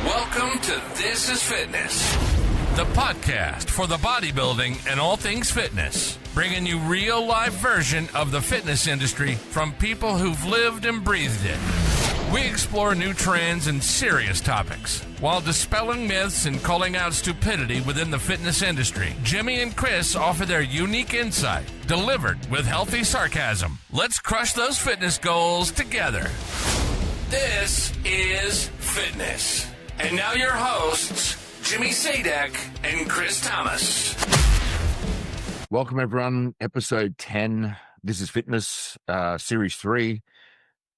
Welcome to This is Fitness, the podcast for the bodybuilding and all things fitness, bringing you real life version of the fitness industry from people who've lived and breathed it. We explore new trends and serious topics while dispelling myths and calling out stupidity within the fitness industry. Jimmy and Chris offer their unique insight, delivered with healthy sarcasm. Let's crush those fitness goals together. This is Fitness. And now your hosts, Jimmy Sadek and Chris Thomas. Welcome, everyone. Episode 10. This is Fitness, Series 3,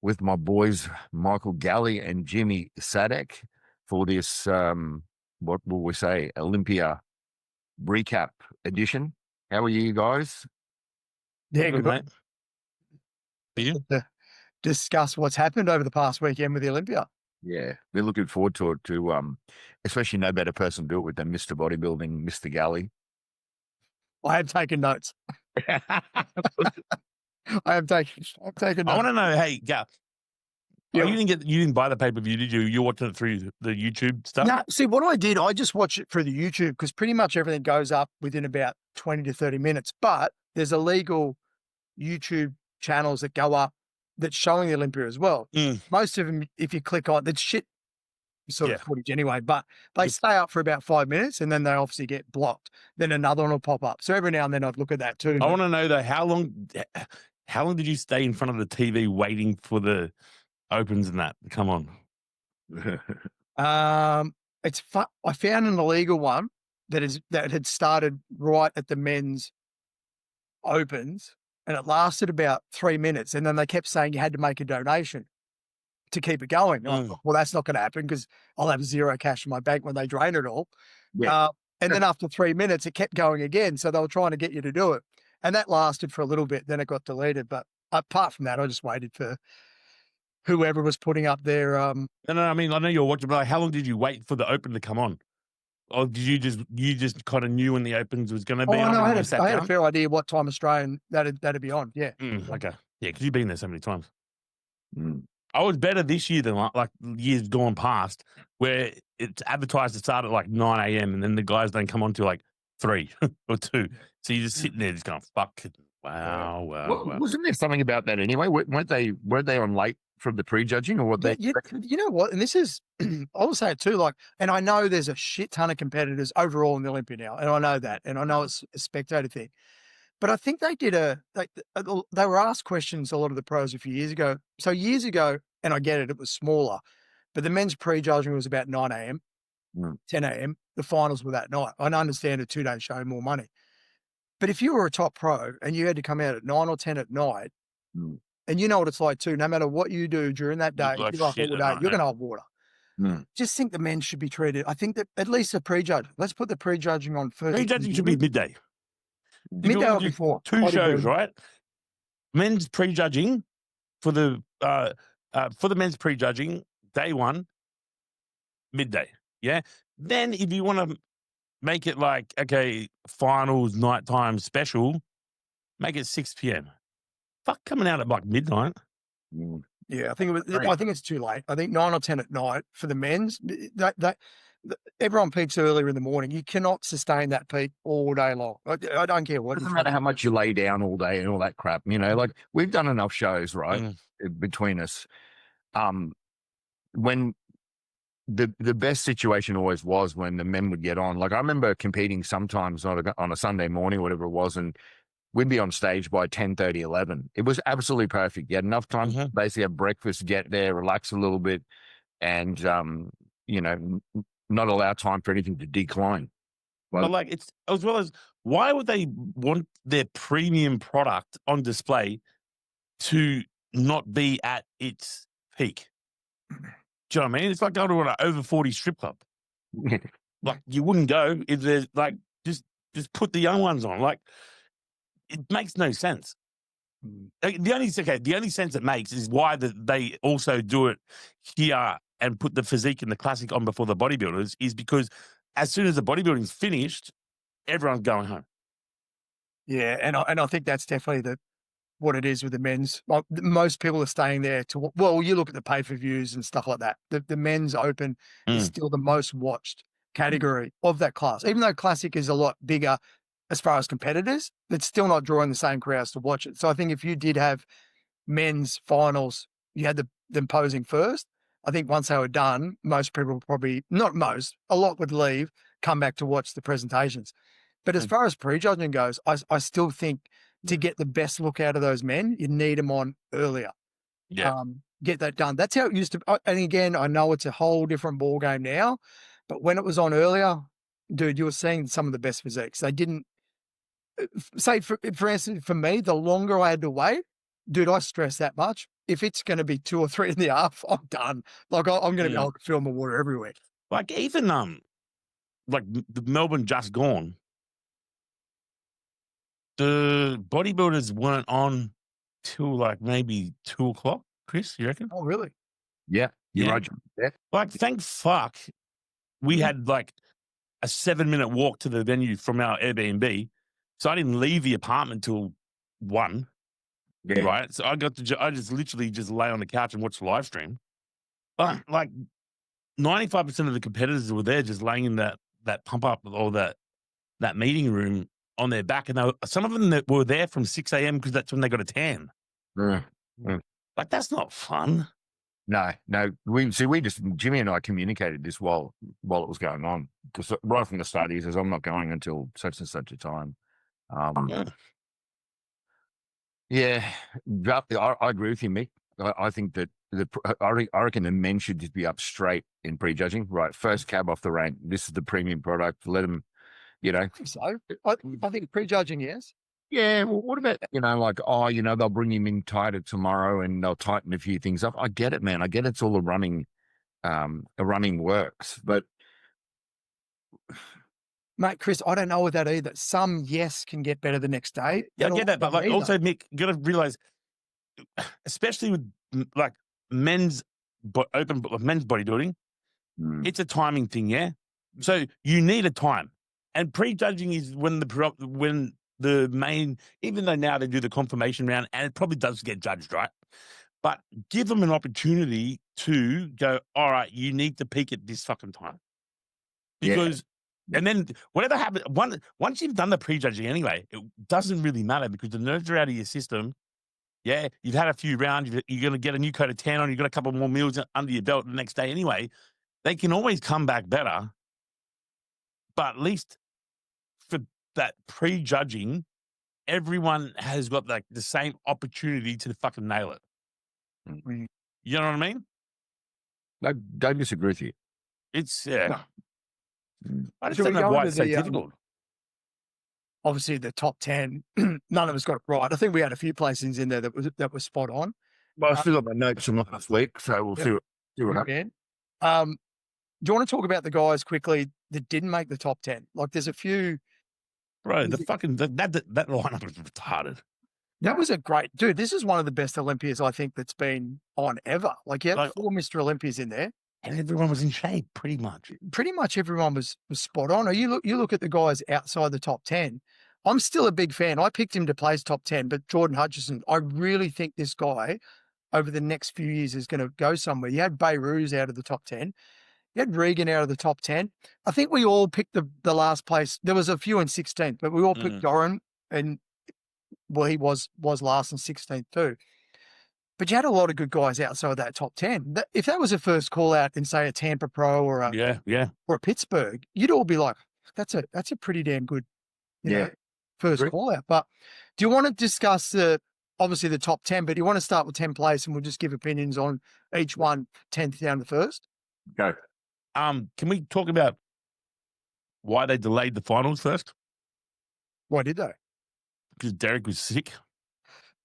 with my boys, Michael Galley and Jimmy Sadek, for this, what will we say, Olympia recap edition. How are you guys? Yeah, Good, mate. Are you? To discuss what's happened over the past weekend with the Olympia. Yeah, we're looking forward to it, especially no better person to do it with than Mr. Bodybuilding, Mr. Galley. I have taken notes. I've taken notes. I want to know, hey, Gav, Yeah. you didn't buy the pay-per-view, did you? You're watching it through the YouTube stuff? No, see, what I did, I just watched it through the YouTube because pretty much everything goes up within about 20 to 30 minutes. But there's illegal YouTube channels that go up that's showing the Olympia as well. Most of them, if you click on, it's shit sort of footage anyway, but they stay up for about 5 minutes and then they obviously get blocked. Then another one will pop up. So every now and then I'd look at that too. I want to know, though, how long did you stay in front of the TV waiting for the opens and that? Come on. It's fun. I found an illegal one that had started right at the men's opens, and it lasted about 3 minutes, and then they kept saying you had to make a donation to keep it going. I thought, well, that's not going to happen because I'll have zero cash in my bank when they drain it all. Yeah. And then after 3 minutes, it kept going again. So they were trying to get you to do it, and that lasted for a little bit. Then it got deleted. But apart from that, I just waited for whoever was putting up their. No, I mean, I know you're watching, but like, how long did you wait for the open to come on? Or did you just kind of knew when the opens was going to be? Oh, on no, I and had a fair idea what time Australian that'd be on. Yeah. Okay. Yeah, because you've been there so many times. Mm. I was better this year than like years gone past, where it's advertised to start at like 9 a.m. and then the guys don't come on till like 3 or 2. So you're just sitting there just going, fuck. Wow. Wasn't there something about that anyway? Weren't they on late from the prejudging or what they? You know what? And this is, I will say it too, like, and I know there's a shit ton of competitors overall in the Olympia now, and I know that, and I know it's a spectator thing, but I think they did they were asked questions, a lot of the pros a few years ago. So years ago, and I get it, it was smaller, but the men's prejudging was about 9 a.m., 10 a.m. The finals were that night. I understand a 2-day show, more money. But if you were a top pro and you had to come out at 9 or 10 at night, and you know what it's like too, no matter what you do during that day, Like you're all day, you're going to have water. Mm. Just think the men should be treated. I think that at least the prejudging. Let's put the prejudging on first. Prejudging should be midday. Midday or before. Two shows, right? Men's prejudging for the men's prejudging, day one, midday. Yeah. Then if you want to make it like, okay, finals, nighttime special, make it 6 p.m. Fuck coming out at like midnight. Yeah, I think it's too late. I think 9 or 10 at night for the men's. Everyone peaks earlier in the morning. You cannot sustain that peak all day long. I don't care what. It doesn't matter how much you lay down all day and all that crap. You know, like we've done enough shows, right, between us. When the best situation always was when the men would get on. Like I remember competing sometimes on a Sunday morning, whatever it was, and we'd be on stage by 10:30, 11. It was absolutely perfect. You had enough time to basically have breakfast, get there, relax a little bit, and not allow time for anything to decline. But like it's as well as why would they want their premium product on display to not be at its peak? Do you know what I mean? It's like going to an over 40 strip club. Like you wouldn't go if there's like just put the young ones on. Like it makes no sense. The only sense it makes is why they also do it here and put the physique and the classic on before the bodybuilders is because as soon as the bodybuilding's finished, everyone's going home. Yeah, and I think that's definitely what it is with the men's. Like, most people are staying there to, well, you look at the pay-per-views and stuff like that. The men's open is still the most watched category of that class. Even though classic is a lot bigger as far as competitors, it's still not drawing the same crowds to watch it. So I think if you did have men's finals, you had them posing first. I think once they were done, most people probably, not most, a lot would leave, come back to watch the presentations. But as far as prejudging goes, I still think to get the best look out of those men, you need them on earlier. Yeah. Get that done. That's how it used to. And again, I know it's a whole different ball game now, but when it was on earlier, dude, you were seeing some of the best physiques. They didn't say, for instance, for me, the longer I had to wait, dude, I stress that much. If it's going to be 2 or 3 in the half, I'm done. Like I'm going to be able to feel my water everywhere. Like even like the Melbourne just gone. The bodybuilders weren't on till like maybe 2 o'clock. Chris, you reckon? Oh, really? Yeah, you're Yeah. right. Yeah. Like, thank fuck we had like a 7-minute walk to the venue from our Airbnb, so I didn't leave the apartment till 1. Yeah. Right, so I just literally just lay on the couch and watch the live stream. But like 95% of the competitors were there, just laying in that pump up or that meeting room on their back, and some of them that were there from 6 a.m. because that's when they got a tan. Like, that's not fun. No. Jimmy and I communicated this while it was going on, because right from the start he says, I'm not going until such and such a time. Yeah, I agree with you, Mick. I think that I reckon the men should just be up straight in prejudging. Right, first cab off the rank. This is the premium product. Let them, I think so. I think prejudging, yes. Yeah, well, what about, like, they'll bring him in tighter tomorrow and they'll tighten a few things up. I get it, man. I get it's all a running works, but mate, Chris, I don't know with that either. Some, yes, can get better the next day. Yeah, I get that, but like also, Mick, you got to realize, especially with like men's bodybuilding, it's a timing thing, yeah. So you need a time, and prejudging is when the main, even though now they do the confirmation round, and it probably does get judged, right? But give them an opportunity to go, all right, you need to peak at this fucking time. Because, and then whatever happens, once you've done the prejudging anyway, it doesn't really matter because the nerves are out of your system. Yeah, you've had a few rounds, you're going to get a new coat of tan on, you've got a couple more meals under your belt the next day anyway. They can always come back better. But at least for that prejudging, everyone has got like the same opportunity to fucking nail it. You know what I mean? I don't disagree with you. It's No. I just don't know why it's so difficult. Obviously, the top 10, none of us got it right. I think we had a few placings in there that was spot on. Well, I still got my notes from last week, so we'll see what happens. Do you want to talk about the guys quickly that didn't make the top 10? Like, there's a few. Bro, that lineup was retarded. That was a great dude. This is one of the best Olympias I think that's been on ever. Like, you had 4 Mr. Olympias in there, and everyone was in shape, pretty much. Pretty much everyone was spot on. Or you look at the guys outside the top 10. I'm still a big fan. I picked him to place top 10, but Jordan Hutchison, I really think this guy over the next few years is going to go somewhere. You had Beirut out of the top 10. You had Regan out of the top 10. I think we all picked the last place. There was a few in 16th, but we all picked Doran, and well, he was last in 16th too. But you had a lot of good guys outside that top 10. If that was a first call out in, say, a Tampa Pro or a Pittsburgh, you'd all be like, that's a pretty damn good first call out. But do you want to discuss obviously the top 10, but do you want to start with 10th place and we'll just give opinions on each one, 10th down to first? Go. Can we talk about why they delayed the finals first? Why did they? Because Derek was sick.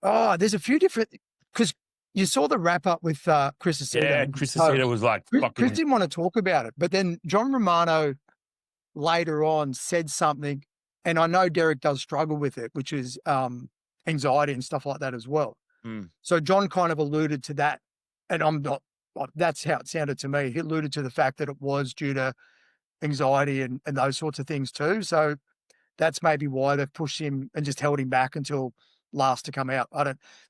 Oh, there's a few different, because you saw the wrap up with Chris Aceto. Yeah, Chris Aceto was like, Chris didn't want to talk about it, but then John Romano later on said something, and I know Derek does struggle with it, which is anxiety and stuff like that as well. So John kind of alluded to that, and I'm not, that's how it sounded to me. He alluded to the fact that it was due to anxiety and those sorts of things too. So that's maybe why they've pushed him and just held him back until last to come out.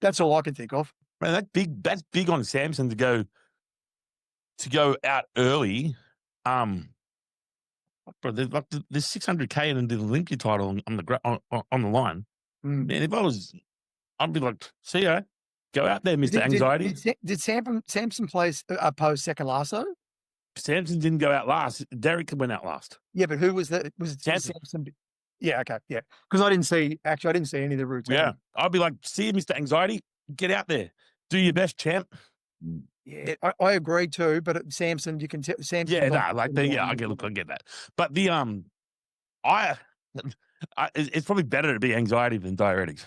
That's all I can think of. Man, that's big on Samson to go out early. Bro, there's 600K and the Olympia title on the line. Mm. Man, if I'd be like, see ya, go out there, Mr. Anxiety. Did Samson post second last though? Samson didn't go out last. Derek went out last. Yeah, but who was that? Was it Samson. Samson? Yeah, okay, yeah. Because I didn't see any of the routine. Yeah, I'd be like, see you, Mr. Anxiety, get out there, do your best, champ. Yeah, I agree too. But Samson, you can tell Samson. Yeah, I get that. But the it's probably better to be anxiety than diuretics.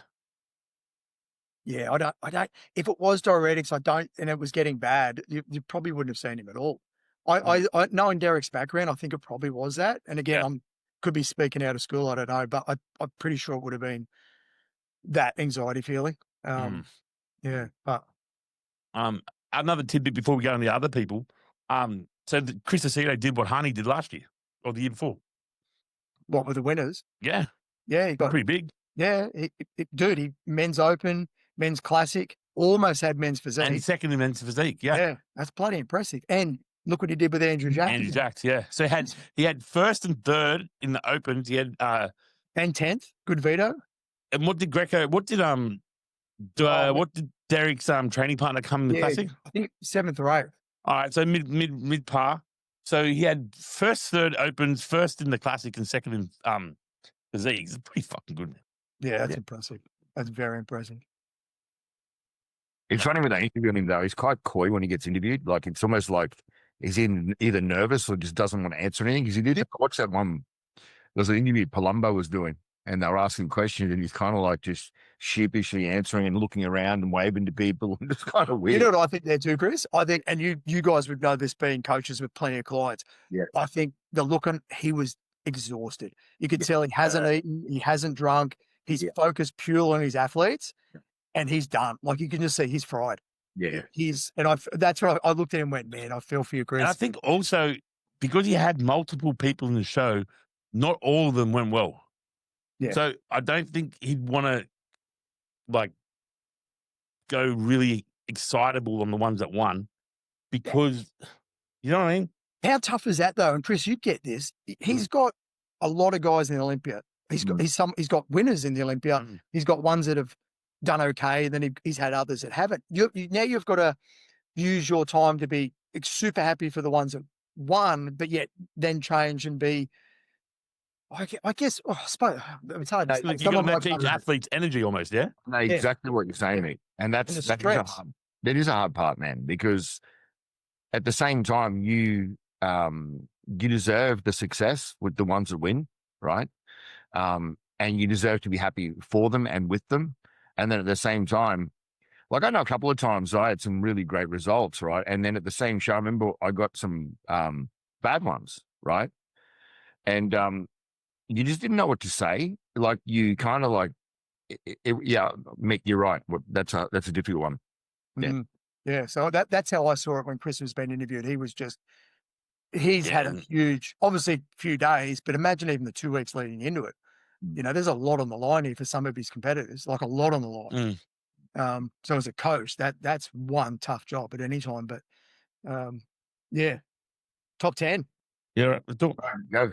Yeah, I don't. If it was diuretics, and it was getting bad, you probably wouldn't have seen him at all. I knowing Derek's background, I think it probably was that. And again, could be speaking out of school. I don't know, but I'm pretty sure it would have been that anxiety feeling. Yeah, but another tidbit before we go on the other people. So Chris Aceto did what Honey did last year or the year before. What were the winners? Yeah, he got pretty big. Yeah, dude, he men's open, men's classic, almost had men's physique, and second in men's physique. Yeah, that's bloody impressive. And look what he did with Andrew Jackson. Andrew Jackson, yeah. So he had first and third in the opens. He had and 10th, good veto. And what did Derek's training partner come in the classic? I think 7th or 8th. All right, so mid par. So he had first, third opens, first in the classic, and second in physique. It's pretty fucking good. Yeah, that's impressive. That's very impressive. It's funny when they interview him though. He's quite coy when he gets interviewed. Like it's almost like he's either nervous or just doesn't want to answer anything. Because he did watch that one. There was an interview Palumbo was doing, and they were asking questions, and he's kind of like just sheepishly answering and looking around and waving to people, and it's kind of weird. You know what I think there too, Chris? I think, and you guys would know this being coaches with plenty of clients. Yeah, I think the look on he was exhausted. You could tell he hasn't eaten, he hasn't drunk. He's focused purely on his athletes, and he's done. Like you can just see he's fried. Yeah, that's what I looked at him and went, man, I feel for you, Chris. And I think also because he had multiple people in the show, not all of them went well. Yeah. So I don't think he'd want to like go really excitable on the ones that won because you know what I mean? How tough is that though? And Chris, you get this. He's got a lot of guys in the Olympia. He's got winners in the Olympia. He's got ones that have done okay. Then he's had others that haven't. Now you've got to use your time to be super happy for the ones that won, but yet then change and be. I guess I suppose it's hard. You got to match each athlete's energy almost, yeah. No, exactly what you're saying, mate. And that is a hard part, man. Because at the same time, you deserve the success with the ones that win, right? And you deserve to be happy for them and with them. And then at the same time, like I know a couple of times I had some really great results, right? And then at the same show, I remember I got some bad ones, right? And you just didn't know what to say. Like you kind of like, yeah, Mick, you're right. That's a difficult one. Yeah. Yeah. So that's how I saw it when Chris was being interviewed. He was just, he's had a huge, obviously few days, but imagine even the 2 weeks leading into it. You know, there's a lot on the line here for some of his competitors, like a lot on the line. So as a coach, that's one tough job at any time. But yeah, top 10. Yeah, let's do it. Go.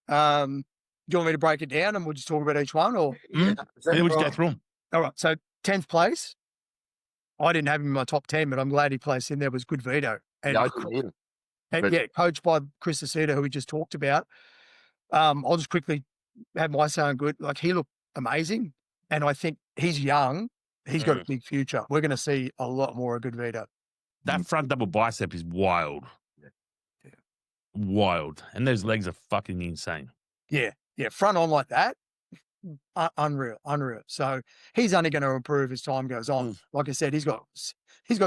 Do you want me to break it down and we'll just talk about each one, or we'll just go through them? All right. So 10th place. I didn't have him in my top 10, but I'm glad he placed in there. Was good veto. And, coached by Chris Aceto, who we just talked about. I'll just quickly have my say on good. Like he looked amazing, and I think he's young. He's got a big future. We're going to see a lot more of good veto. That front double bicep is wild. Yeah. Wild. And those legs are fucking insane. Yeah. Yeah. Front on like that. Unreal. So he's only going to improve as time goes on. Like I said, he's got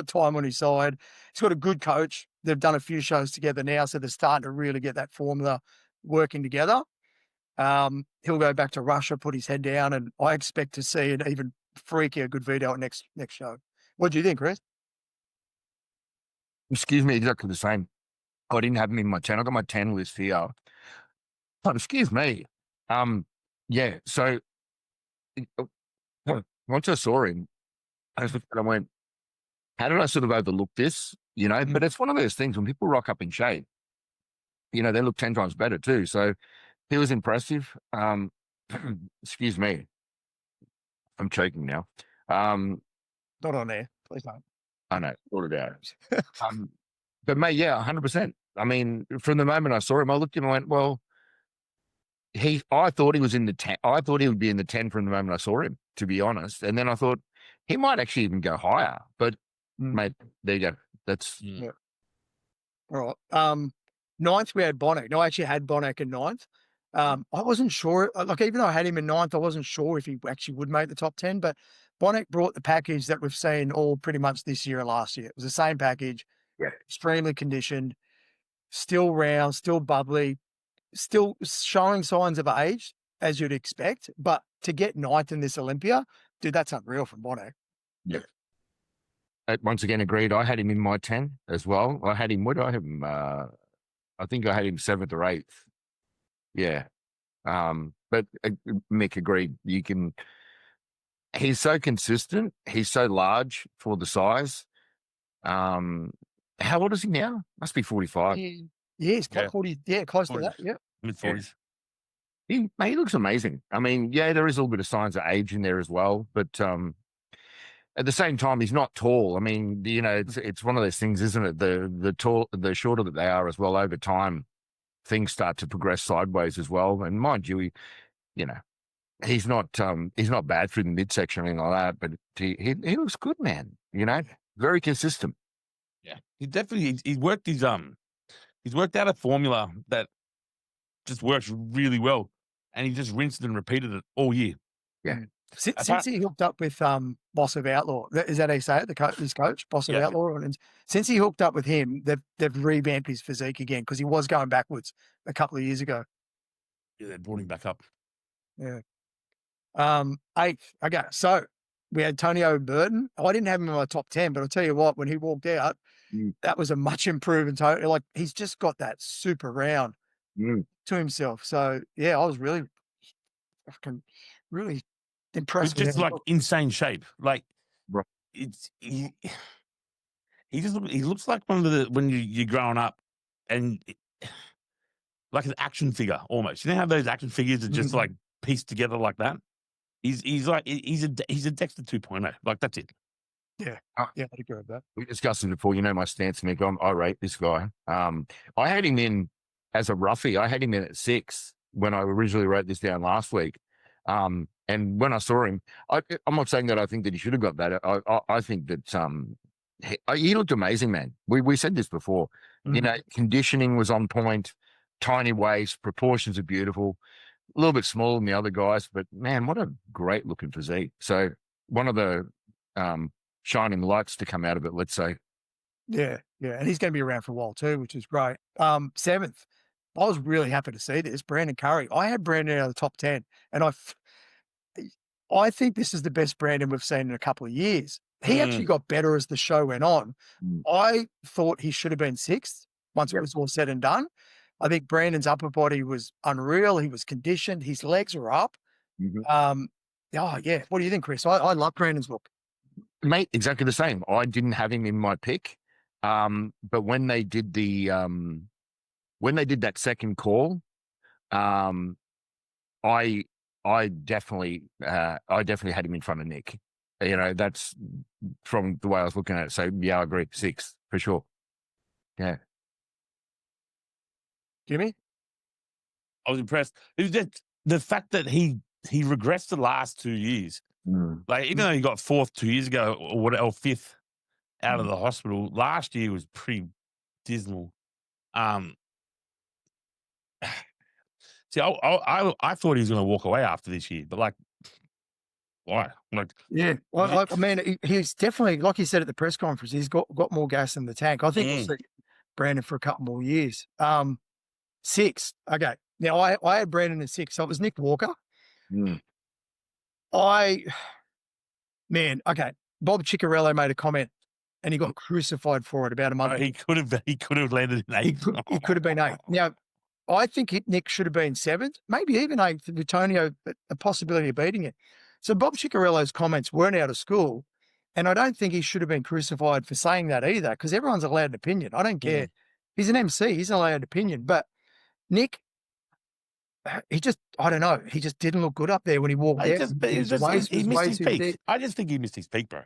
time on his side. He's got a good coach. They've done a few shows together now, so they're starting to really get that formula working together. He'll go back to Russia, put his head down, and I expect to see an even freakier good veto next show. What do you think, Chris? Excuse me, exactly the same. I didn't have him in my 10. I got my 10 list here. Oh, excuse me. Yeah, so once I saw him, I went, how did I sort of overlook this? You know, but it's one of those things when people rock up in shape, you know, they look 10 times better too. So he was impressive. Excuse me. I'm choking now. Not on there. Please don't. I know, sort it out. But mate, yeah, 100%. I mean, from the moment I saw him, I looked at him and went, well, I thought he was in the 10. I thought he would be in the 10 from the moment I saw him, to be honest. And then I thought he might actually even go higher. But mate, there you go. That's Yeah. All right. Ninth, we had Bonek. No, I actually had Bonek in ninth. I wasn't sure, like, even though I had him in ninth, I wasn't sure if he actually would make the top 10, but Bonek brought the package that we've seen all pretty much this year and last year. It was the same package, extremely conditioned, still round, still bubbly, still showing signs of age, as you'd expect. But to get ninth in this Olympia, dude, that's unreal from Bonek. Yeah. Once again, agreed. I had him in my 10 as well. I had him, what did I have him? I think I had him 7th or 8th. Yeah. But Mick agreed. He's so consistent. He's so large for the size. How old is he now? Must be 45. Yeah, he's 40. Yeah, close 40s. To that. Yeah. Mid-40s. He looks amazing. I mean, yeah, there is a little bit of signs of age in there as well, but at the same time, he's not tall. I mean, you know, it's one of those things, isn't it? The shorter that they are as well, over time, things start to progress sideways as well. And mind you, he's not bad through the midsection or anything like that, but he looks good, man. You know, very consistent. Yeah, he's worked he's worked out a formula that just works really well, and he just rinsed and repeated it all year. Yeah. Since he hooked up with Boss of Outlaw, is that how you say it? His coach, Boss of Outlaw. And since he hooked up with him, they've revamped his physique again, because he was going backwards a couple of years ago. Yeah, they brought him back up. Yeah. 8th. Okay, so we had Tony O'Burton. I didn't have him in my top 10, but I'll tell you what, when he walked out, that was a much improved Tony. Like, he's just got that super round to himself. So yeah, I was really impressed. It's just like insane shape. Like he looks like one of the, when you're growing up, and like an action figure almost. You know how those action figures are just like pieced together like that? He's a Dexter 2.0. Like, that's it. Yeah, I'd agree with that. We discussed it before. You know my stance, Mick. I rate this guy. I had him in as a roughie. I had him in at 6 when I originally wrote this down last week. And when I saw him, I'm not saying that I think that he should have got that. I think that he looked amazing, man. We said this before. You know, conditioning was on point, tiny waist, proportions are beautiful, a little bit smaller than the other guys, but man, what a great looking physique. So one of the shining lights to come out of it, let's say. Yeah. And he's going to be around for a while too, which is great. 7th, I was really happy to see this. Brandon Curry. I had Brandon out of the top 10, and I think this is the best Brandon we've seen in a couple of years. He actually got better as the show went on. I thought he should have been 6th once it was all said and done. I think Brandon's upper body was unreal. He was conditioned. His legs were up. What do you think, Chris? I love Brandon's look. Mate, exactly the same. I didn't have him in my pick. But when they did that second call, I definitely had him in front of Nick. You know, that's from the way I was looking at it. So yeah, I agree. 6 for sure. Yeah. Jimmy? I was impressed. It was just the fact that he regressed the last 2 years. Like, even though he got 4th 2 years ago, or 5th out of the hospital, last year was pretty dismal. See, I thought he was going to walk away after this year, but like, why? Like, yeah, well, I mean, he's definitely, like he said at the press conference, he's got more gas in the tank. I think we'll see Brandon for a couple more years. 6. Okay. Now I had Brandon at 6. So it was Nick Walker. Okay. Bob Ciccarello made a comment, and he got crucified for it about a month ago. He could have landed in 8th. He could have been 8th. Now, I think Nick should have been 7th, maybe even 8th with Tonio, but a possibility of beating it. So Bob Ciccarello's comments weren't out of school, and I don't think he should have been crucified for saying that either, because everyone's allowed an opinion. I don't care. He's an MC. He's allowed an opinion. But Nick, I don't know. He just didn't look good up there when he walked out. He missed his peak. I just think he missed his peak, bro.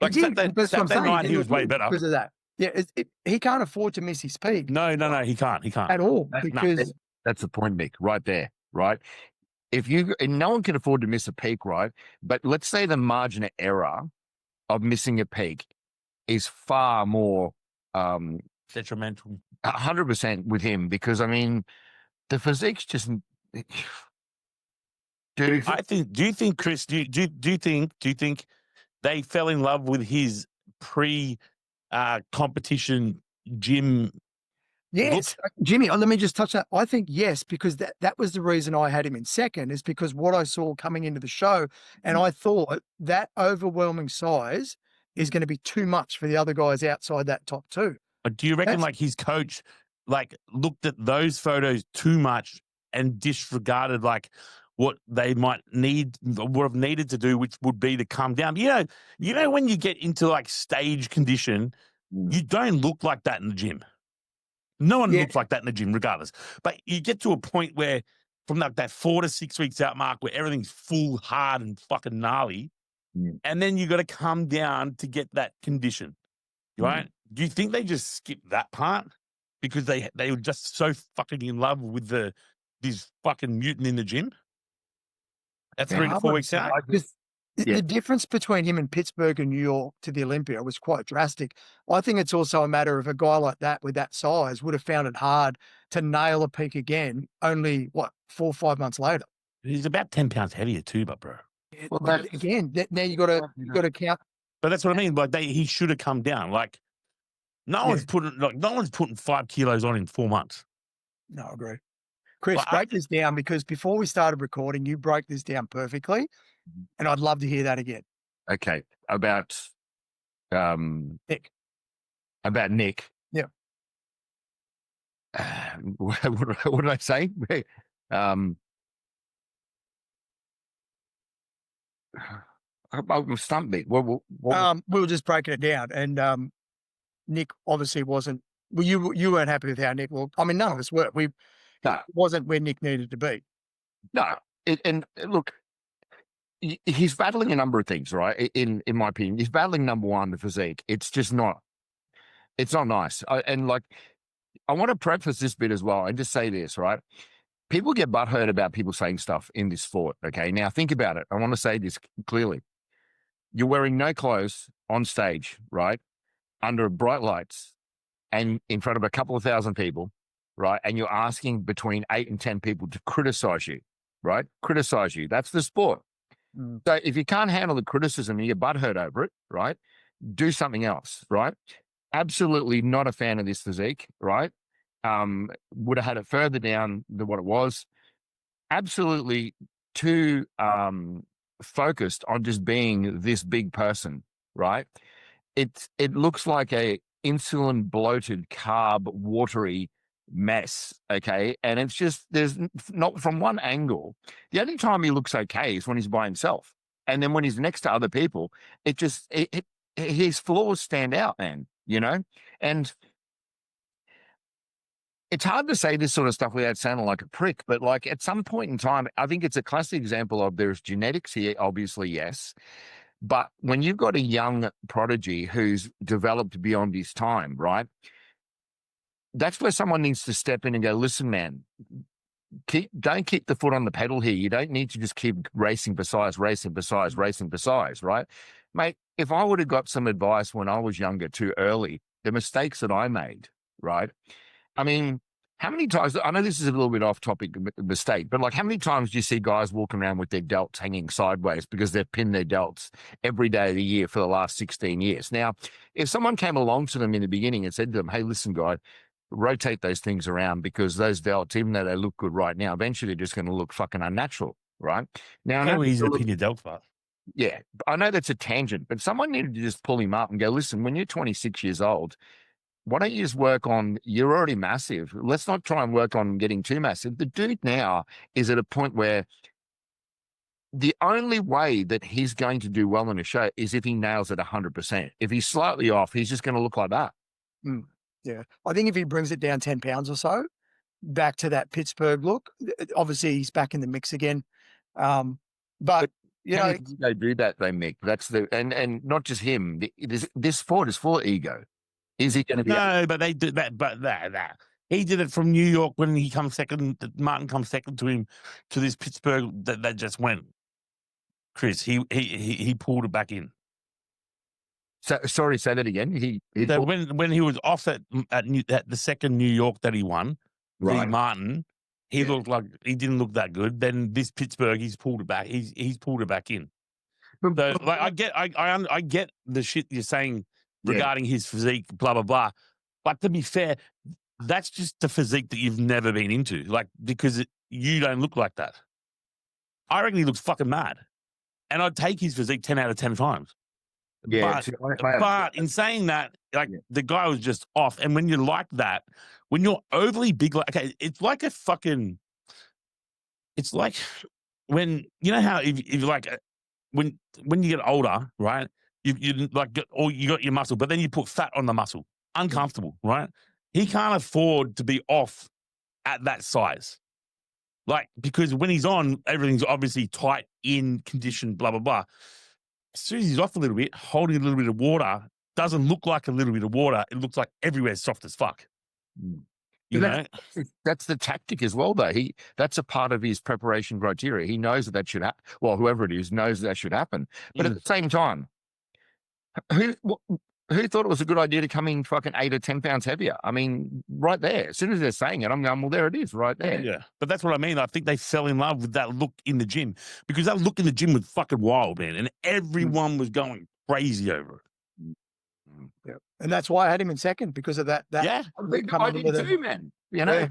Like He did, that's what I'm Saturday saying. night, he was way better. Because of that. Yeah, he can't afford to miss his peak. No, he can't. He can't. At all. Because that's the point, Mick, right there, right? And no one can afford to miss a peak, right? But let's say the margin of error of missing a peak is far more detrimental. 100% with him, because I mean, the physique's just. Dude, do you think, Chris? Do you think they fell in love with his competition gym? Yes, Jimmy, let me just touch that. I think yes, because that was the reason I had him in second, is because what I saw coming into the show, and I thought that overwhelming size is going to be too much for the other guys outside that top two. But do you reckon like his coach looked at those photos too much and disregarded like what they would have needed to do, which would be to come down? You know when you get into like stage condition, you don't look like that in the gym. No one looks like that in the gym, regardless. But you get to a point where, from that 4 to 6 weeks out mark, where everything's full, hard, and fucking gnarly, and then you got to come down to get that condition, right? Do you think they just skipped that part because they were just so fucking in love with this fucking mutant in the gym? At 3 to 4 weeks out. The difference between him and Pittsburgh and New York to the Olympia was quite drastic. I think it's also a matter of a guy like that with that size would have found it hard to nail a peak again only, 4 or 5 months later. He's about 10 pounds heavier too, but bro. Well, now you got to count. But that's what I mean. Like he should have come down. Like no one's putting 5 kilos on in 4 months. No, I agree. Chris, break this down, because before we started recording, you broke this down perfectly. And I'd love to hear that again. Okay. About Nick. About Nick. Yeah. What did I say? I'm stumped, Nick. We were just breaking it down, and Nick obviously wasn't. Well, you weren't happy with how Nick looked. I mean, none of us were. It wasn't where Nick needed to be. No. And look, he's battling a number of things, right? In my opinion, he's battling number one, the physique. It's just not. It's not nice. I want to preface this bit as well and just say this, right? People get butthurt about people saying stuff in this sport. Okay, now think about it. I want to say this clearly. You're wearing no clothes on stage, right? Under bright lights and in front of a couple of thousand people, right? And you're asking between 8 and 10 people to criticize you, right? Criticize you. That's the sport. So if you can't handle the criticism and you're butthurt over it, right? Do something else, right? Absolutely not a fan of this physique, right? Would have had it further down than what it was. Absolutely too focused on just being this big person, right? It looks like a insulin bloated, carb, watery mess, okay? And it's just, there's not, from one angle, the only time he looks okay is when he's by himself. And then when he's next to other people, his flaws stand out, man, And it's hard to say this sort of stuff without sounding like a prick, but like at some point in time, I think it's a classic example of there's genetics here, obviously, yes. But when you've got a young prodigy who's developed beyond his time, right? That's where someone needs to step in and go, listen, man, don't keep the foot on the pedal here. You don't need to just keep racing for size, right? Mate, if I would have got some advice when I was younger too early, the mistakes that I made, right? I mean, how many times, I know this is a little bit off topic mistake, but like how many times do you see guys walking around with their delts hanging sideways because they've pinned their delts every day of the year for the last 16 years? Now, if someone came along to them in the beginning and said to them, hey, listen, guy, rotate those things around because those delts, even though they look good right now, eventually they're just going to look fucking unnatural, right? Now, how easy to pin your delts up? Yeah, I know that's a tangent, but someone needed to just pull him up and go, listen, when you're 26 years old, why don't you just work on, you're already massive. Let's not try and work on getting too massive. The dude now is at a point where the only way that he's going to do well in a show is if he nails it 100%. If he's slightly off, he's just going to look like that. Yeah. I think if he brings it down 10 pounds or so, back to that Pittsburgh look, obviously he's back in the mix again. But you know, they do that, they Mick. That's and not just him. This sport is full of ego. Is he going to be? No, but they do that. But that he did it from New York when he comes second. Martin comes second to him to this Pittsburgh that just went. Chris, he pulled it back in. So, sorry, say that again. When he was off at the second New York that he won, right. Martin, he looked like he didn't look that good. Then this Pittsburgh, he's pulled it back. He's pulled it back in. So like, I get the shit you're saying regarding his physique, blah blah blah. But to be fair, that's just the physique that you've never been into, like because you don't look like that. I reckon he looks fucking mad, and I'd take his physique 10 out of 10 times. Yeah, but in saying that, like the guy was just off. And when you're like that, when you're overly big, like okay, it's like when you know how if like when you get older, right? You like you got your muscle, but then you put fat on the muscle, uncomfortable, right? He can't afford to be off at that size, like because when he's on, everything's obviously tight, in condition, blah blah blah. As soon as he's off a little bit, holding a little bit of water, doesn't look like a little bit of water. It looks like everywhere's soft as fuck. You know? That's the tactic as well, though. That's a part of his preparation criteria. He knows that should happen. Well, whoever it is knows that should happen. But at the same time, who thought it was a good idea to come in fucking 8 or 10 pounds heavier? I mean, right there. As soon as they're saying it, I'm going, well, there it is, right there. Yeah. But that's what I mean. I think they fell in love with that look in the gym because that look in the gym was fucking wild, man. And everyone was going crazy over it. Yeah. And that's why I had him in second because of that. I did too, man. You know,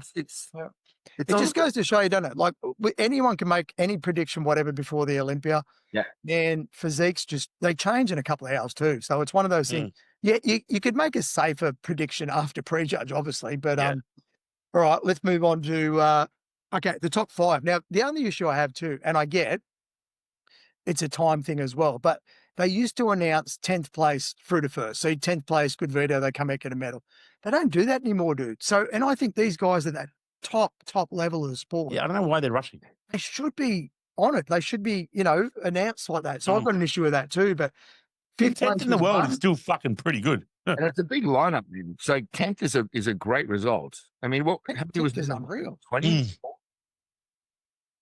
it just goes to show you, doesn't it? Like anyone can make any prediction, whatever, before the Olympia. Yeah. And physiques they change in a couple of hours too. So it's one of those things. Yeah, you could make a safer prediction after prejudge, obviously. But all right, let's move on to the top 5. Now, the only issue I have too, and I get it's a time thing as well, but they used to announce 10th place through to first. So 10th place, good video, they come back at a medal. They don't do that anymore, dude. So, and I think these guys are that top level of the sport. Yeah, I don't know why they're rushing. They should be on it. They should be, announced like that. So I've got an issue with that too. But 10th in the world is still fucking pretty good. And it's a big lineup. So 10th is a great result. I mean, what was unreal? 20.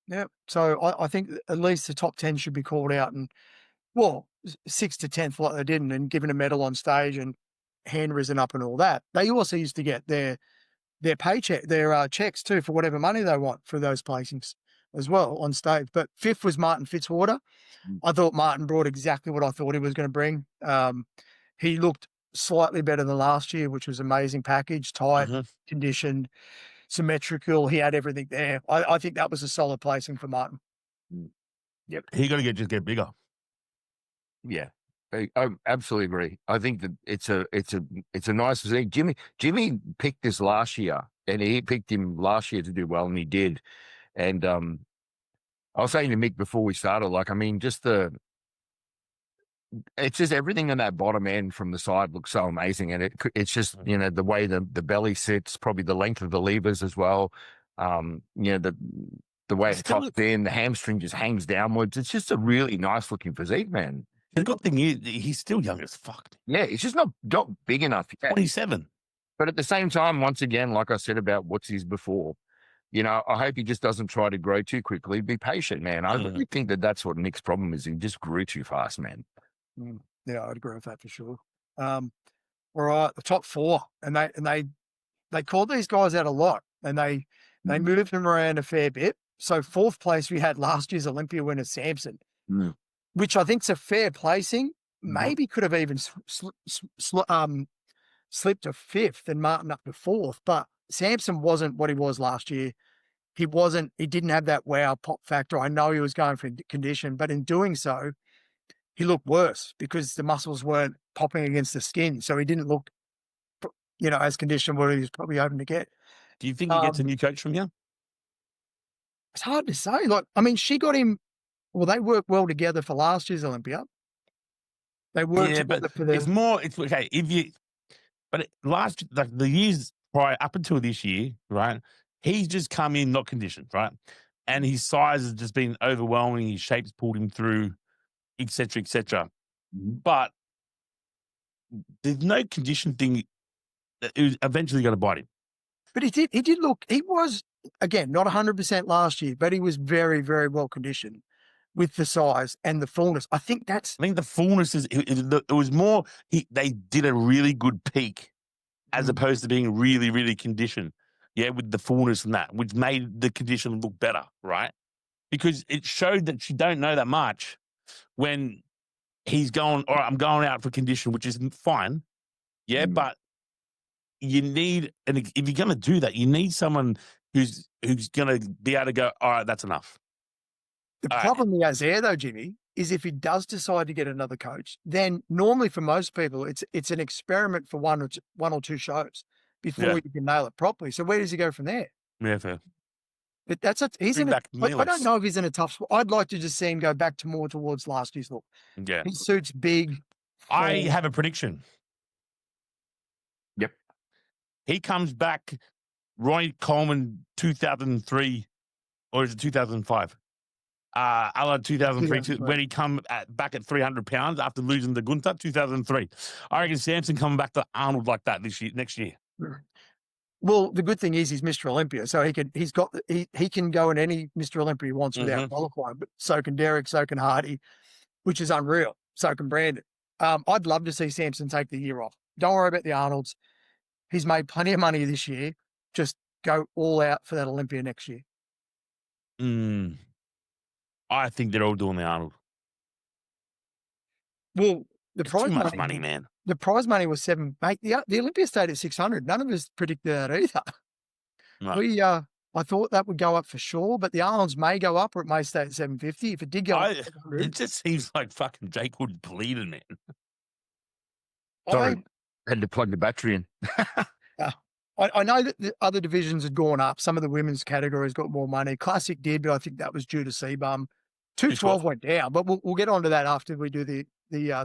Yeah. So I think at least the top 10 should be called out, and 6th to 10th like they didn't, and given a medal on stage and hand risen up and all that. They also used to get their paycheck, their checks too, for whatever money they want for those placings as well on stage. But 5th was Martin Fitzwater. I thought Martin brought exactly what I thought he was going to bring. He looked slightly better than last year, which was amazing package, tight, conditioned, symmetrical. He had everything there. I think that was a solid placing for Martin. Yep. He got to just get bigger. Yeah. I absolutely agree. I think that it's a nice physique. Jimmy picked this last year, and he picked him last year to do well, and he did. And I was saying to Mick before we started, like, I mean, it's just everything in that bottom end from the side looks so amazing, and it's just the way the belly sits, probably the length of the levers as well. The way it tops in, the hamstring just hangs downwards. It's just a really nice looking physique, man. The good thing is he's still young as fuck. Yeah, he's just not big enough yet. 27. But at the same time, once again, like I said about what's his before, I hope he just doesn't try to grow too quickly. Be patient, man. I really think that's what Mick's problem is. He just grew too fast, man. Yeah, I'd agree with that for sure. All right, the top 4, and they called these guys out a lot, and they moved them around a fair bit. So 4th place we had last year's Olympia winner Samson, which I think's a fair placing. Maybe could have even slipped to 5th and Martin up to 4th, but Samson wasn't what he was last year. He didn't have that wow pop factor. I know he was going for condition, but in doing so, he looked worse because the muscles weren't popping against the skin. So he didn't look, as conditioned what he was probably hoping to get. Do you think he gets a new coach from here? It's hard to say. Like, I mean, she got him Well, they worked well together for last year's Olympia. They worked Yeah, but together for it's the. more. It's okay if you. But last, like the years prior, up until this year, right? He's just come in not conditioned, right? And his size has just been overwhelming. His shape's pulled him through, etc., etc. But there's no condition thing that is eventually going to bite him. But he did look. He was again not 100% last year, but he was very, very well conditioned with the size and the fullness. I think that's. I think the fullness is. It was more. They did a really good peak, as opposed to being really, really conditioned. Yeah, with the fullness and that, which made the condition look better, right? Because it showed that you don't know that much when he's going, all right, I'm going out for condition, which is fine. Yeah, but you need, and if you're going to do that, you need someone who's going to be able to go, all right, that's enough. The All right. problem he has there, though, Jimmy, is if he does decide to get another coach, then normally for most people, it's an experiment for one or two shows before you can nail it properly. So where does he go from there? Yeah, fair. But he's Bring in. back I don't Milos. know if he's in a tough spot. I'd like to just see him go back to more towards last year's look. Yeah. His suit's big. I full. have a prediction. Yep. He comes back, Roy Coleman 2003, or is it 2005? Alan 2003, when he come back at 300 pounds after losing to Gunther, 2003. I reckon Samson coming back to Arnold like that next year. Well, the good thing is he's Mr. Olympia, so he can go in any Mr. Olympia he wants without qualifying. But so can Derek, so can Hardy, which is unreal. So can Brandon. I'd love to see Samson take the year off. Don't worry about the Arnolds. He's made plenty of money this year. Just go all out for that Olympia next year. I think they're all doing the Arnold. Well, it's too much money, man. The prize money was $7. Mate, the Olympia stayed at 600. None of us predicted that either. No. I thought that would go up for sure, but the Arnolds may go up or it may stay at 750. If it did go up, it just seems like fucking Jake Wood bleeding, man. Sorry, had to plug the battery in. I know that the other divisions had gone up. Some of the women's categories got more money. Classic did, but I think that was due to CBum. 212 went down, but we'll get onto that after we do the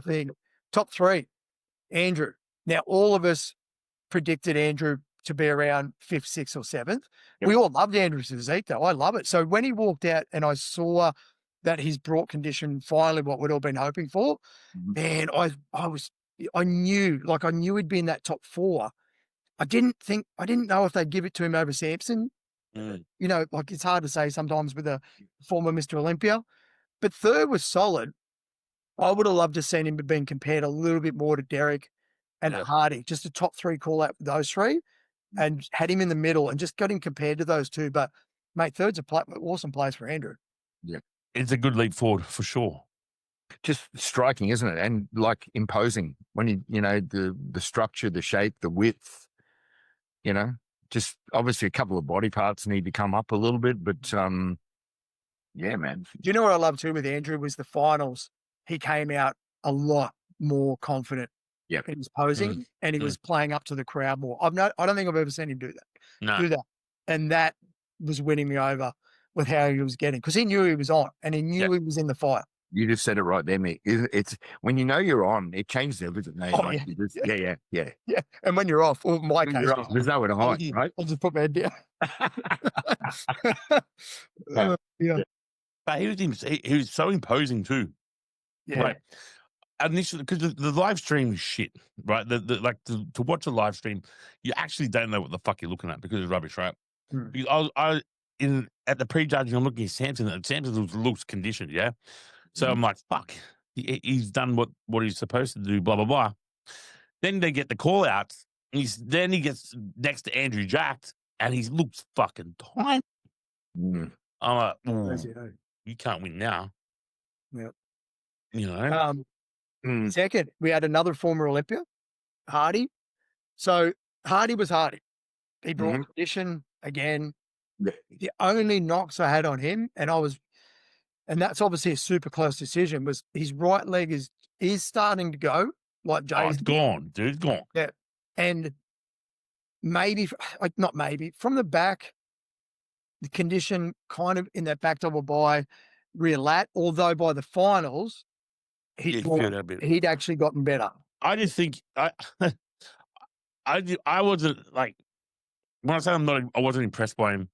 thing. Top three, Andrew. Now, all of us predicted Andrew to be around 5th, 6th, or 7th. Yep. We all loved Andrew's physique, though. I love it. So when he walked out and I saw that he's brought condition finally what we'd all been hoping for, man, I knew he'd be in that top 4. I didn't know if they'd give it to him over Samson. You know, like it's hard to say sometimes with a former Mr. Olympia. But 3rd was solid. I would have loved to have seen him being compared a little bit more to Derek and Hardy, just a top 3 call out for those 3, and had him in the middle and just got him compared to those 2. But mate, 3rd's an awesome place for Andrew. Yeah, it's a good leap forward for sure. Just striking, isn't it? And like imposing when you know the structure, the shape, the width. You know, just obviously a couple of body parts need to come up a little bit, but yeah, man. Do you know what I love too with Andrew was the finals? He came out a lot more confident. Yeah, in his posing, and he was playing up to the crowd more. I don't think I've ever seen him do that. And that was winning me over with how he was getting, because he knew he was on and he knew he was in the fight. You just said it right there, Mick. It's when you know you're on, it changes everything. Yeah. And when you're off, or my case, there's nowhere to hide, right? I'll just put my head down. But he was so imposing too. Yeah. Right. Initially, because the live stream is shit, right? To watch a live stream, you actually don't know what the fuck you're looking at because it's rubbish, right? Because at the prejudging, I'm looking at Samson, and Samson looks conditioned, yeah. So I'm like, fuck, he's done what he's supposed to do, blah blah blah. Then they get the call outs. Then he gets next to Andrew Jacked, and he looks fucking tiny. I'm like, you can't win now. Yep. You know. Second, we had another former Olympia, Hardy. So Hardy was Hardy. He brought condition again. The only knocks I had on him, and that's obviously a super close decision, was his right leg is starting to go like Jay's. It's gone, dude. It's gone. Yeah. And not maybe, from the back, the condition kind of in that back double by real lat, although by the finals, Yeah, feel that a bit. he'd actually gotten better. I just think I wasn't like, when I say I wasn't impressed by him.